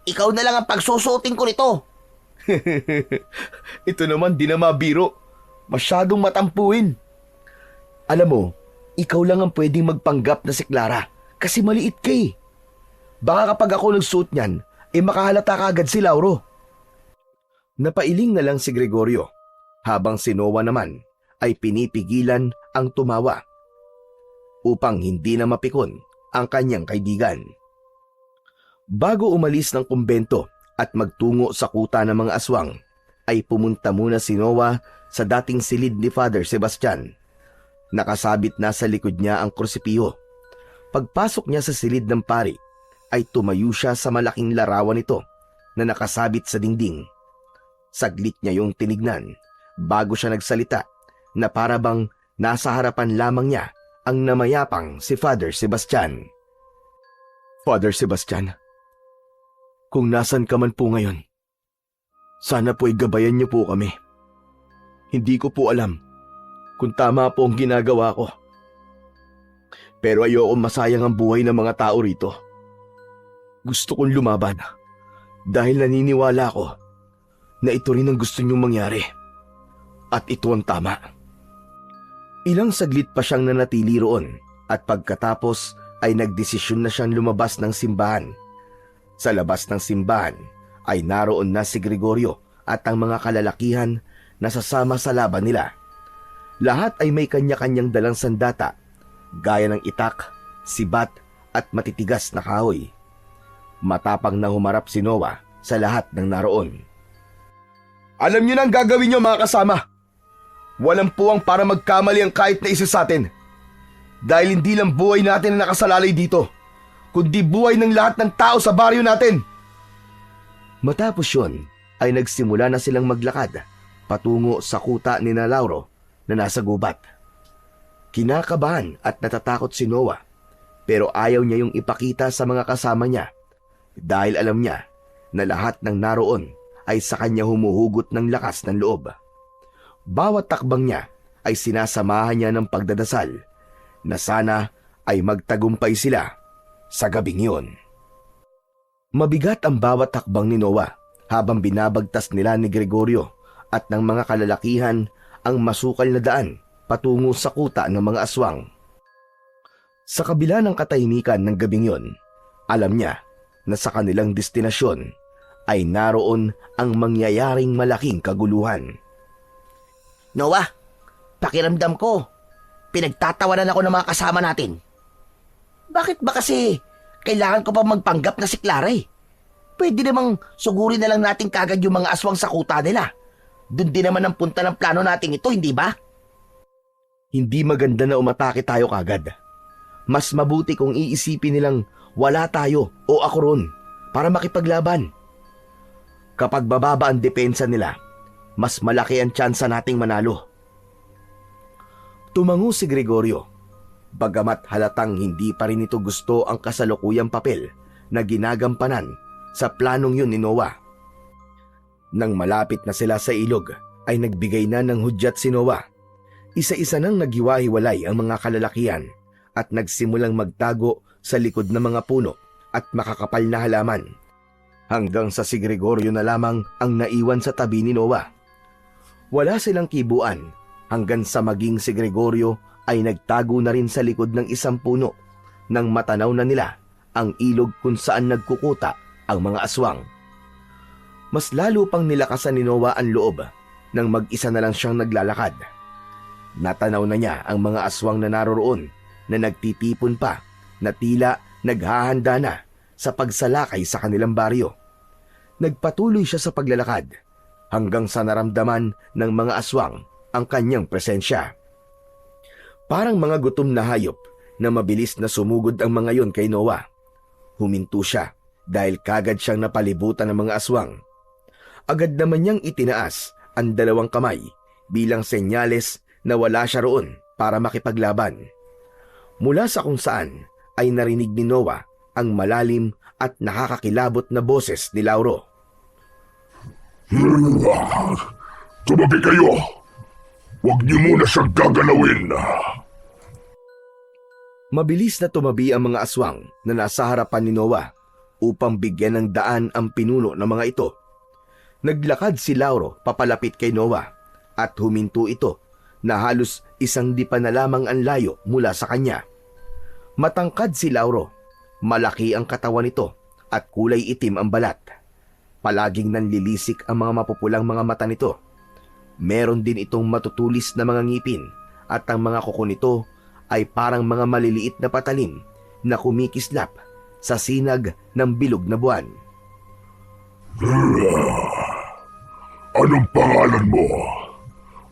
Ikaw na lang ang pagsusuotin ko nito. Ito naman di na mabiro. Masyadong matampuin. Alam mo, ikaw lang ang pwedeng magpanggap na si Clara kasi maliit ka eh. Baka kapag ako nagsuot niyan, makahalata ka agad si Lauro. Napailing na lang si Gregorio habang si Noah naman ay pinipigilan ang tumawa upang hindi na mapikon ang kanyang kaibigan. Bago umalis ng kumbento at magtungo sa kuta ng mga aswang, ay pumunta muna si Noah sa dating silid ni Father Sebastian. Nakasabit na sa likod niya ang krusipiho. Pagpasok niya sa silid ng pari, ay tumayo siya sa malaking larawan nito na nakasabit sa dingding. Saglit niya yung tinignan bago siya nagsalita na para bang nasa harapan lamang niya ang namayapang si Father Sebastian. "Father Sebastian, kung nasan ka man po ngayon, sana po igabayan niyo po kami. Hindi ko po alam kung tama po ang ginagawa ko. Pero ayoko masayang ang buhay ng mga tao rito. Gusto kong lumaban dahil naniniwala ko na ito rin ang gusto niyong mangyari. At ito ang tama." Ilang saglit pa siyang nanatili roon at pagkatapos ay nagdesisyon na siyang lumabas ng simbahan. Sa labas ng simbahan ay naroon na si Gregorio at ang mga kalalakihan na sasama sa laban nila. Lahat ay may kanya-kanyang dalang sandata, gaya ng itak, sibat at matitigas na kahoy. Matapang na humarap si Noah sa lahat ng naroon. "Alam niyo na ang gagawin niyo mga kasama. Walang puwang para magkamali ang kahit na isa sa atin. Dahil hindi lang buhay natin na nakasalalay dito, kundi buhay ng lahat ng tao sa baryo natin. Matapos yun, ay nagsimula na silang maglakad patungo sa kuta ni na Lauro na nasa gubat. Kinakabahan at natatakot si Noah, pero ayaw niya yung ipakita sa mga kasama niya dahil alam niya na lahat ng naroon ay sa kanya humuhugot ng lakas ng loob. Bawat takbang niya ay sinasamahan niya ng pagdadasal na sana ay magtagumpay sila sa gabing yun. Mabigat ang bawat takbang ni Noah habang binabagtas nila ni Gregorio at ng mga kalalakihan ang masukal na daan patungo sa kuta ng mga aswang. Sa kabila ng katahimikan ng gabing yun, alam niya na sa kanilang destinasyon ay naroon ang mangyayaring malaking kaguluhan. Noah, pakiramdam ko, pinagtatawanan ako ng mga kasama natin. Bakit ba kasi kailangan ko pa magpanggap na si Clara eh? Pwede namang sugurin na lang natin kagad yung mga aswang sa kuta nila. Doon din naman ang punta ng plano natin ito, hindi ba? Hindi maganda na umatake tayo kagad. Mas mabuti kung iisipin nilang wala tayo o ako ron para makipaglaban. Kapag bababa ang depensa nila, mas malaki ang tsansa nating manalo. Tumango si Gregorio, bagamat halatang hindi pa rin ito gusto ang kasalukuyang papel na ginagampanan sa planong yun ni Noah. Nang malapit na sila sa ilog, ay nagbigay na ng hudyat si Noah. Isa-isa nang naghiwa-hiwalay ang mga kalalakihan at nagsimulang magtago sa likod ng mga puno at makakapal na halaman. Hanggang sa si Gregorio na lamang ang naiwan sa tabi ni Noah. Wala silang kibuan hanggang sa maging si Gregorio ay nagtago na rin sa likod ng isang puno nang matanaw na nila ang ilog kung saan nagkukuta ang mga aswang. Mas lalo pang nilakasan ni Noah ang loob nang mag-isa na lang siyang naglalakad. Natanaw na niya ang mga aswang na naroroon na nagtitipon pa na tila naghahanda na sa pagsalakay sa kanilang baryo. Nagpatuloy siya sa paglalakad hanggang sa naramdaman ng mga aswang ang kanyang presensya. Parang mga gutom na hayop na mabilis na sumugod ang mga yon kay Noah. Huminto siya dahil kagad siyang napalibutan ng mga aswang. Agad naman niyang itinaas ang dalawang kamay bilang senyales na wala siya roon para makipaglaban. Mula sa kung saan ay narinig ni Noah ang malalim at nakakakilabot na boses ni Lauro. Tumabi kayo! Huwag niyo muna siyang gagalawin! Mabilis na tumabi ang mga aswang na nasa harapan ni Noah upang bigyan ng daan ang pinuno ng mga ito. Naglakad si Lauro papalapit kay Noah at huminto ito na halos isang dipa na lamang ang layo mula sa kanya. Matangkad si Lauro, malaki ang katawan nito at kulay itim ang balat. Palaging nanlilisik ang mga mapupulang mga mata nito. Meron din itong matutulis na mga ngipin at ang mga kuko nito ay parang mga maliliit na patalim na kumikislap sa sinag ng bilog na buwan. Anong pangalan mo?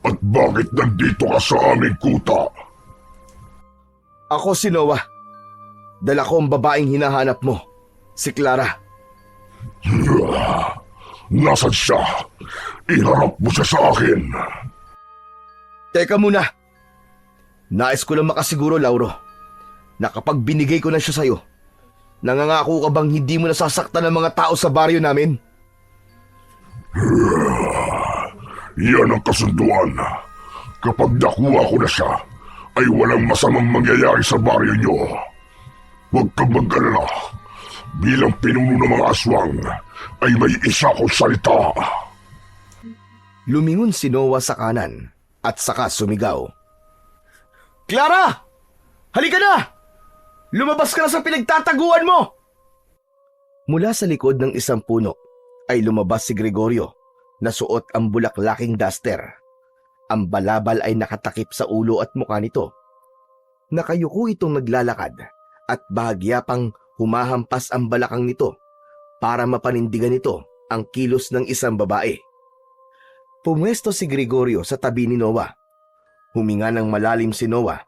At bakit nandito ka sa aming kuta? Ako si Noah. Dala ko ang babaeng hinahanap mo, si Clara. Nasaan siya? Iharap mo siya sa akin. Teka muna. Nais ko lang makasiguro, Lauro, na kapag binigay ko na siya sa'yo, nangangako ka bang hindi mo nasasaktan ng mga tao sa baryo namin? Yan ang kasunduan. Kapag nakuha ko na siya, ay walang masamang mangyayari sa baryo niyo. Huwag kang mag-alala. Bilang pinuno ng mga aswang, ay may isa kong salita. Lumingon si Noah sa kanan at saka sumigaw. Clara! Halika na! Lumabas ka na sa pinagtataguan mo! Mula sa likod ng isang puno ay lumabas si Gregorio na suot ang bulaklaking duster. Ang balabal ay nakatakip sa ulo at mukha nito. Nakayuko itong naglalakad at bahagya pang humahampas ang balakang nito para mapanindigan nito ang kilos ng isang babae. Pumwesto si Gregorio sa tabi ni Noah. Huminga ng malalim si Noah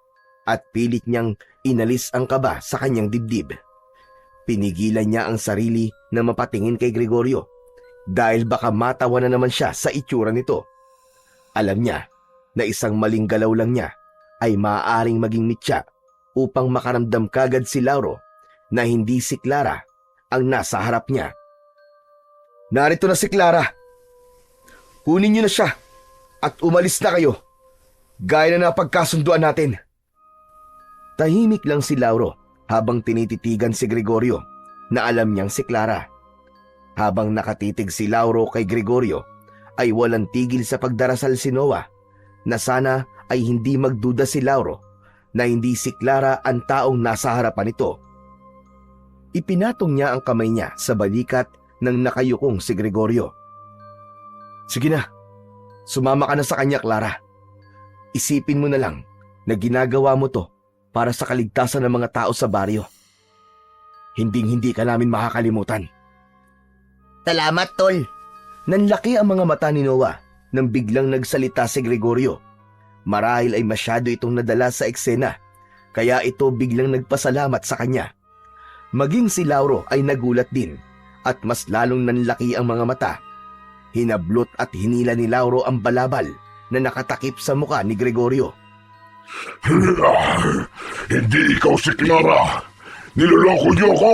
at pilit niyang inalis ang kaba sa kanyang dibdib. Pinigilan niya ang sarili na mapatingin kay Gregorio dahil baka matawa na naman siya sa itsura nito. Alam niya na isang maling galaw lang niya ay maaaring maging mitya upang makaramdam kagad si Lauro na hindi si Clara ang nasa harap niya. Narito na si Clara. Kunin niyo na siya at umalis na kayo. Gaya na napagkasunduan natin. Tahimik lang si Lauro habang tinititigan si Gregorio na alam niyang si Clara. Habang nakatitig si Lauro kay Gregorio ay walang tigil sa pagdarasal si Noah na sana ay hindi magduda si Lauro na hindi si Clara ang taong nasa harapan nito. Ipinatong niya ang kamay niya sa balikat ng nakayukong si Gregorio. Sige na, sumama ka na sa kanya, Clara. Isipin mo na lang na ginagawa mo to para sa kaligtasan ng mga tao sa baryo. Hinding-hindi ka namin makakalimutan. Salamat, Tol. Nanlaki ang mga mata ni Noah nang biglang nagsalita si Gregorio. Marahil ay masyado itong nadala sa eksena, kaya ito biglang nagpasalamat sa kanya. Maging si Lauro ay nagulat din at mas lalong nanlaki ang mga mata. Hinablot at hinila ni Lauro ang balabal na nakatakip sa muka ni Gregorio. Hindi ikaw si Clara! Niloloko niyo ako!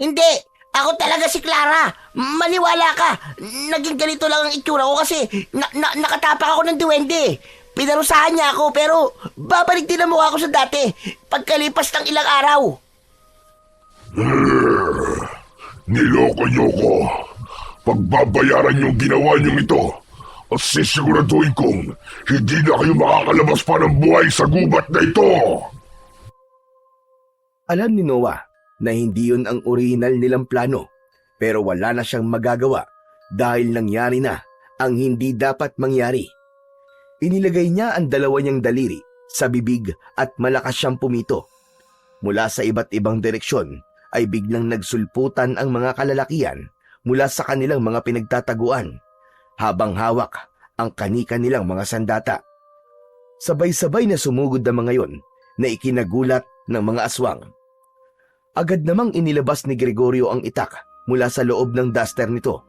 Hindi! Ako talaga si Clara! Maniwala ka! Naging ganito lang ang itsura ko kasi nakatapak ako ng duwende. Pinarusahan niya ako pero babalik din ang mukha ko sa dati pagkalipas ng ilang araw. Niloko niyo ko. Pagbabayaran yung ginawa niyong ito at sisiguraduhin kong hindi na kayo makakalabas pa ng buhay sa gubat na ito. Alam ni Noah na hindi yun ang orihinal nilang plano, pero wala na siyang magagawa dahil nangyari na ang hindi dapat mangyari. Inilagay niya ang dalawa niyang daliri sa bibig at malakas siyang pumito. Mula sa iba't ibang direksyon ay biglang nagsulputan ang mga kalalakian mula sa kanilang mga pinagtataguan habang hawak ang kanika nilang mga sandata. Sabay-sabay na sumugod ang mga yon na ikinagulat ng mga aswang. Agad namang inilabas ni Gregorio ang itak mula sa loob ng duster nito,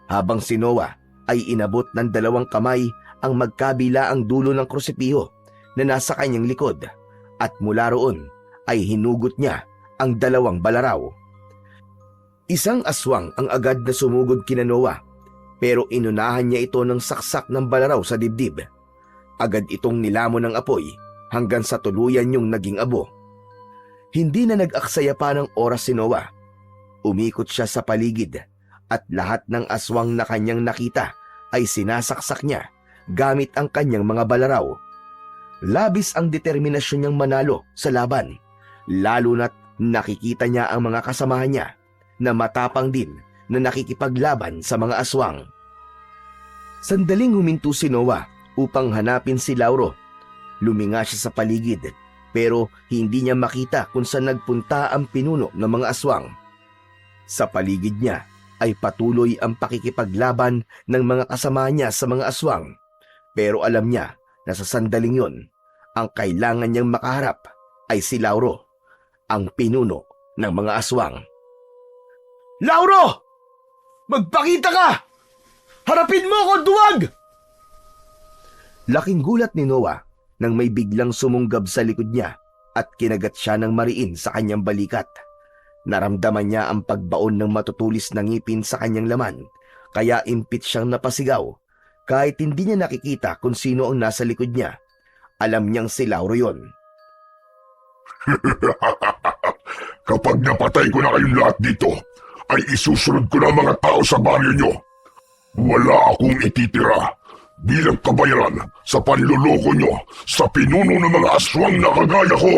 habang si Noah ay inabot ng dalawang kamay ang magkabila ang dulo ng krusipiho na nasa kanyang likod at mula roon ay hinugot niya ang dalawang balaraw. Isang aswang ang agad na sumugod kina Noah, pero inunahan niya ito ng saksak ng balaraw sa dibdib. Agad itong nilamon ng apoy hanggang sa tuluyan yung naging abo. Hindi na nag-aksaya pa ng oras si Noah. Umikot siya sa paligid at lahat ng aswang na kanyang nakita ay sinasaksak niya gamit ang kanyang mga balaraw. Labis ang determinasyon niyang manalo sa laban, lalo na't nakikita niya ang mga kasamahan niya na matapang din na nakikipaglaban sa mga aswang. Sandaling huminto si Noah upang hanapin si Lauro. Luminga siya sa paligid pero hindi niya makita kung saan nagpunta ang pinuno ng mga aswang. Sa paligid niya ay patuloy ang pakikipaglaban ng mga kasama niya sa mga aswang, pero alam niya na sa sandaling yon, ang kailangan niyang makaharap ay si Lauro, ang pinuno ng mga aswang. Lauro! Magpakita ka! Harapin mo ako, duwag! Laking gulat ni Noah nang may biglang sumunggab sa likod niya at kinagat siya ng mariin sa kanyang balikat. Naramdaman niya ang pagbaon ng matutulis na ngipin sa kanyang laman, kaya impit siyang napasigaw. Kahit hindi niya nakikita kung sino ang nasa likod niya, alam niyang si Lauro yon. Kapag napatay ko na kayong lahat dito, ay isusunod ko na mga tao sa baryo nyo. Wala akong ititira bilang kabayaran sa panluloko nyo sa pinuno ng mga aswang na kagaya ko.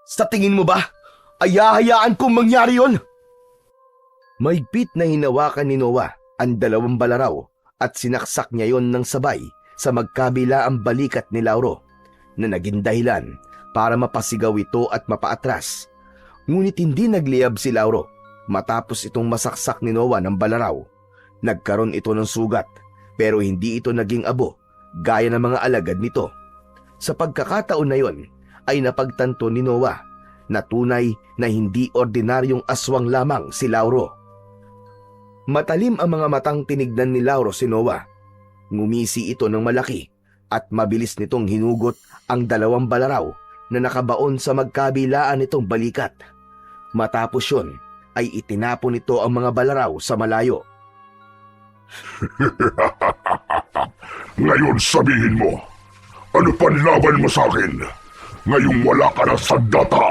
Sa tingin mo ba, ay hahayaan kong mangyari yon? Mahigpit na hinawakan ni Noah ang dalawang balaraw at sinaksak niya yon ng sabay sa magkabila ang balikat ni Lauro na naging dahilan para mapasigaw ito at mapaatras. Ngunit hindi nagliyab si Lauro matapos itong masaksak ni Noah ng balaraw. Nagkaroon ito ng sugat pero hindi ito naging abo gaya ng mga alagad nito. Sa pagkakataon na yon ay napagtanto ni Noah na tunay na hindi ordinaryong aswang lamang si Lauro. Matalim ang mga matang tinignan ni Lauro si Noah. Ngumisi ito ng malaki at mabilis nitong hinugot ang 2 balaraw na nakabaon sa magkabilaan nitong balikat. Matapos yun ay itinapon nito ang mga balaraw sa malayo. Ngayon sabihin mo, ano panlaban mo sa akin? Ngayong wala ka na sandata.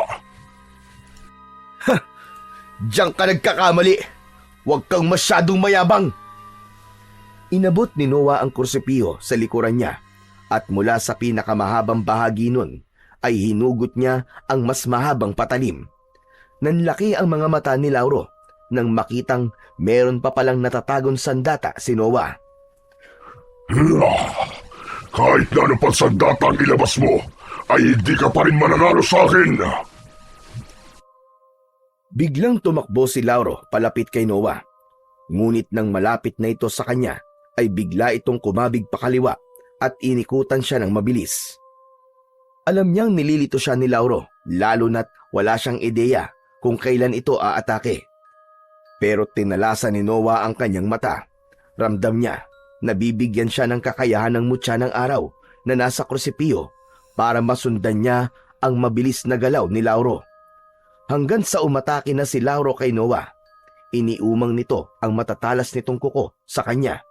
Diyan ka nagkakamali! Huwag kang masyadong mayabang! Inabot ni Noah ang kursipiyo sa likuran niya at mula sa pinakamahabang bahagi nun ay hinugot niya ang mas mahabang patalim. Nanlaki ang mga mata ni Lauro nang makitang meron pa palang natatagong sandata si Noah. Kahit na ano pang sandata ang ilabas mo, ay hindi ka pa rin mananalo sa akin. Biglang tumakbo si Lauro palapit kay Noah. Ngunit nang malapit na ito sa kanya, ay bigla itong kumabig pakaliwa at inikutan siya ng mabilis. Alam niyang nililito siya ni Lauro, lalo na't wala siyang ideya kung kailan ito aatake. Pero tinalasan ni Noah ang kanyang mata. Ramdam niya na bibigyan siya ng kakayahan ng mutya ng araw na nasa krusipiyo para masundan niya ang mabilis na galaw ni Lauro. Hanggang sa umatake na si Lauro kay Noah, iniumang nito ang matatalas nitong kuko sa kanya,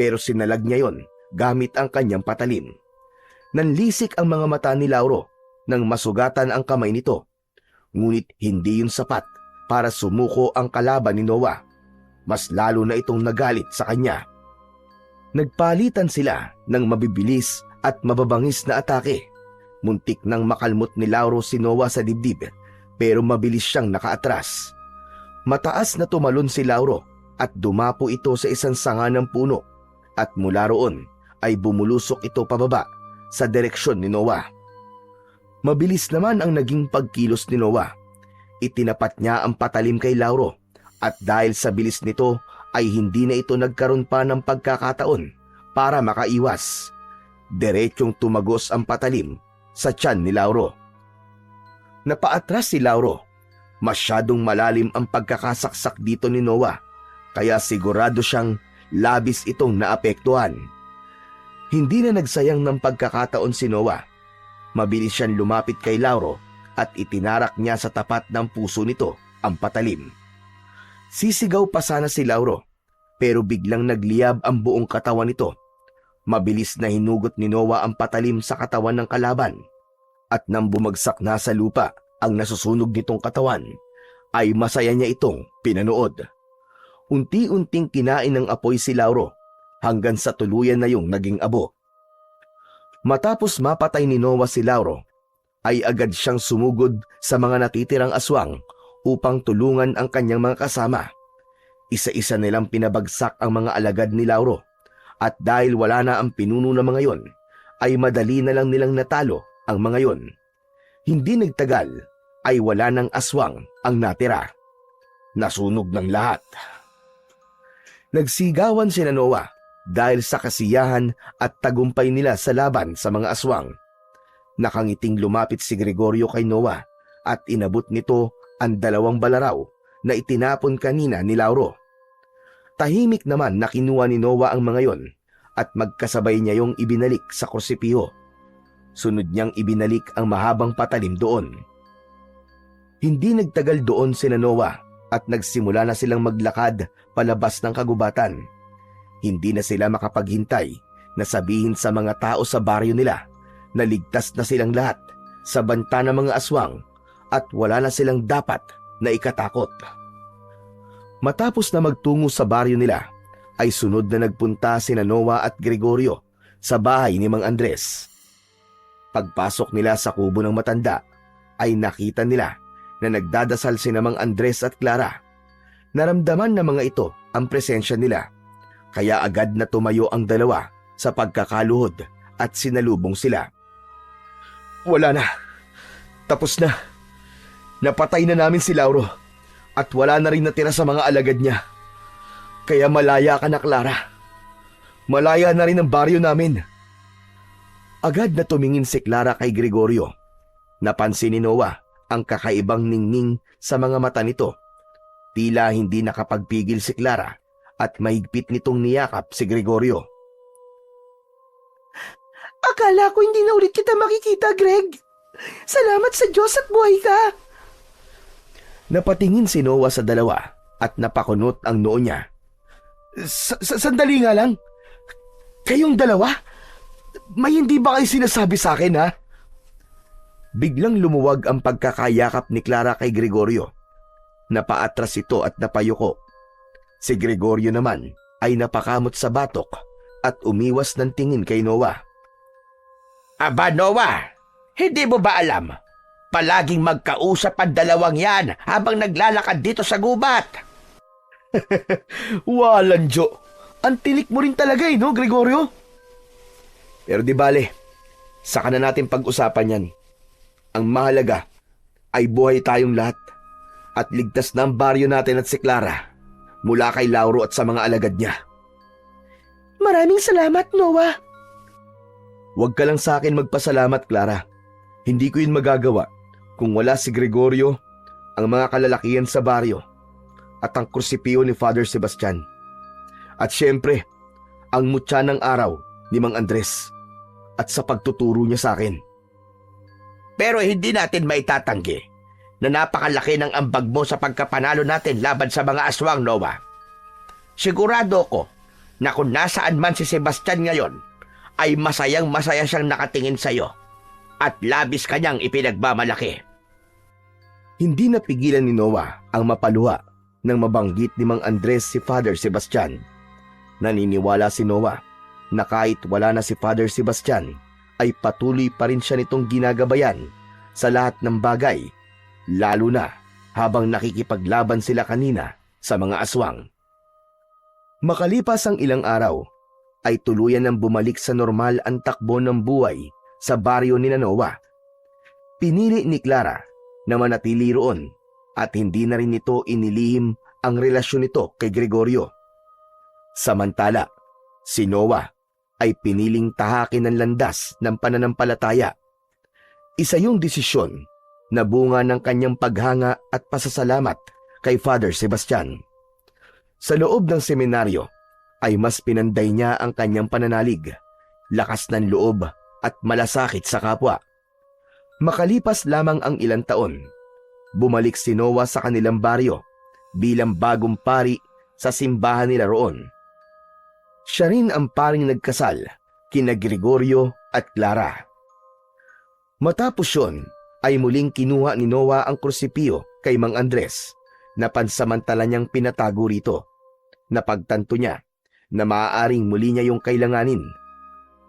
pero sinalag niya yon gamit ang kanyang patalim. Nanlisik ang mga mata ni Lauro nang masugatan ang kamay nito, ngunit hindi yun sapat para sumuko ang kalaban ni Noah. Mas lalo na itong nagalit sa kanya. Nagpalitan sila ng mabibilis at mababangis na atake. Muntik nang makalmot ni Lauro si Noah sa dibdib, pero mabilis siyang nakaatras. Mataas na tumalon si Lauro at dumapo ito sa isang sanga ng puno at mula roon ay bumulusok ito pababa sa direksyon ni Noah. Mabilis naman ang naging pagkilos ni Noah. Itinapat niya ang patalim kay Lauro at dahil sa bilis nito ay hindi na ito nagkaroon pa ng pagkakataon para makaiwas. Diretsyong tumagos ang patalim sa tiyan ni Lauro. Napaatras si Lauro. Masyadong malalim ang pagkakasaksak dito ni Noah, kaya sigurado siyang labis itong naapektuhan. Hindi na nagsayang ng pagkakataon si Noah. Mabilis siyang lumapit kay Lauro at itinarak niya sa tapat ng puso nito ang patalim. Sisigaw pa sana si Lauro, pero biglang nagliyab ang buong katawan nito. Mabilis na hinugot ni Noah ang patalim sa katawan ng kalaban. At nang bumagsak na sa lupa ang nasusunog nitong katawan, ay masaya niya itong pinanood. Unti-unting kinain ng apoy si Lauro hanggang sa tuluyan na yung naging abo. Matapos mapatay ni Noah si Lauro, ay agad siyang sumugod sa mga natitirang aswang upang tulungan ang kanyang mga kasama. Isa-isa nilang pinabagsak ang mga alagad ni Lauro at dahil wala na ang pinuno ng mga yon, ay madali na lang nilang natalo ang mga yon. Hindi nagtagal ay wala ng aswang ang natira. Nasunog ng lahat. Nagsigawan sina Noah dahil sa kasiyahan at tagumpay nila sa laban sa mga aswang. Nakangiting lumapit si Gregorio kay Noah at inabot nito ang 2 balaraw na itinapon kanina ni Lauro. Tahimik naman na kinuha ni Noah ang mga yon at magkasabay niya yung ibinalik sa krusipiyo. Sunod niyang ibinalik ang mahabang patalim doon. Hindi nagtagal doon sina Noah at nagsimula na silang maglakad palabas ng kagubatan. Hindi na sila makapaghintay na sabihin sa mga tao sa baryo nila na ligtas na silang lahat sa banta ng mga aswang at wala na silang dapat na ikatakot. Matapos na magtungo sa baryo nila, ay sunod na nagpunta sina Noah at Gregorio sa bahay ni Mang Andres. Pagpasok nila sa kubo ng matanda, ay nakita nila na nagdadasal sina Mang Andres at Clara. Naramdaman ng mga ito ang presensya nila, kaya agad na tumayo ang dalawa sa pagkakaluhod at sinalubong sila. Wala na. Tapos na. Napatay na namin si Lauro at wala na rin natira sa mga alagad niya. Kaya malaya ka na, Clara. Malaya na rin ang baryo namin. Agad na tumingin si Clara kay Gregorio. Napansin ni Noah ang kakaibang ningning sa mga mata nito. Tila hindi nakapagpigil si Clara at mahigpit nitong niyakap si Gregorio. Akala ko hindi na ulit kita makikita, Greg. Salamat sa Diyos at buhay ka. Napatingin si Noah sa dalawa at napakunot ang noo niya. Sandali nga lang. Kayong dalawa? May hindi ba kayo sinasabi sa akin, ha? Biglang lumuwag ang pagkakayakap ni Clara kay Gregorio. Napaatras ito at napayuko. Si Gregorio naman ay napakamot sa batok at umiwas ng tingin kay Noah. Aba, Noah, hindi mo ba alam? Palaging magkausap ang dalawang yan habang naglalakad dito sa gubat. Walang Jo. Ang tinik mo rin talaga no, Gregorio? Pero di bale, saka na natin pag-usapan yan. Ang mahalaga ay buhay tayong lahat at ligtas na ang baryo natin at si Clara mula kay Lauro at sa mga alagad niya. Maraming salamat, Noah. Huwag ka lang sa akin magpasalamat, Clara. Hindi ko yun magagawa kung wala si Gregorio, ang mga kalalakihan sa baryo, at ang krusipiyo ni Father Sebastian. At syempre, ang mutya ng araw ni Mang Andres at sa pagtuturo niya sa akin. Pero hindi natin maitatanggi na napakalaki ng ambag mo sa pagkapanalo natin laban sa mga aswang, Noah. Sigurado ko na kung nasaan man si Sebastian ngayon, ay masayang-masaya siyang nakatingin sa iyo at labis kanyang ipinagmamalaki. Hindi napigilan ni Noah ang mapaluha nang mabanggit ni Mang Andres si Father Sebastian. Naniniwala si Noah na kahit wala na si Father Sebastian, ay patuloy pa rin siya nitong ginagabayan sa lahat ng bagay, lalo na habang nakikipaglaban sila kanina sa mga aswang. Makalipas ang ilang araw, ay tuluyan ng bumalik sa normal ang takbo ng buhay sa baryo ni Noah. Pinili ni Clara na manatili roon at hindi na rin nito inilihim ang relasyon nito kay Gregorio. Samantala, si Noah ay piniling tahakin ng landas ng pananampalataya. Isa yung desisyon na bunga ng kanyang paghanga at pasasalamat kay Father Sebastian. Sa loob ng seminaryo ay mas pinanday niya ang kanyang pananalig, lakas ng loob at malasakit sa kapwa. Makalipas lamang ang ilang taon, bumalik si Noah sa kanilang baryo bilang bagong pari sa simbahan nila roon. Siya rin ang paring nagkasal kina Gregorio at Clara. Matapos yun, ay muling kinuha ni Noah ang krusipiyo kay Mang Andres na pansamantala niyang pinatago rito. Napagtanto niya na maaaring muli niya yung kailanganin.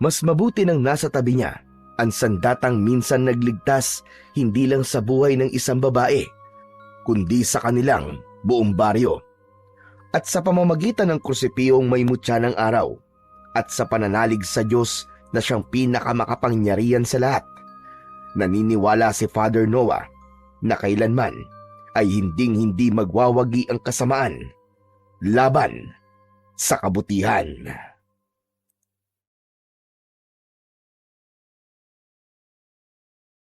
Mas mabuti nang nasa tabi niya ang sandatang minsan nagligtas hindi lang sa buhay ng isang babae, kundi sa kanilang buong baryo. At sa pamamagitan ng krusipiyong may mutya ng araw at sa pananalig sa Diyos na siyang pinakamakapangyarihan sa lahat, naniniwala si Father Noah na kailanman ay hinding-hindi magwawagi ang kasamaan laban sa kabutihan.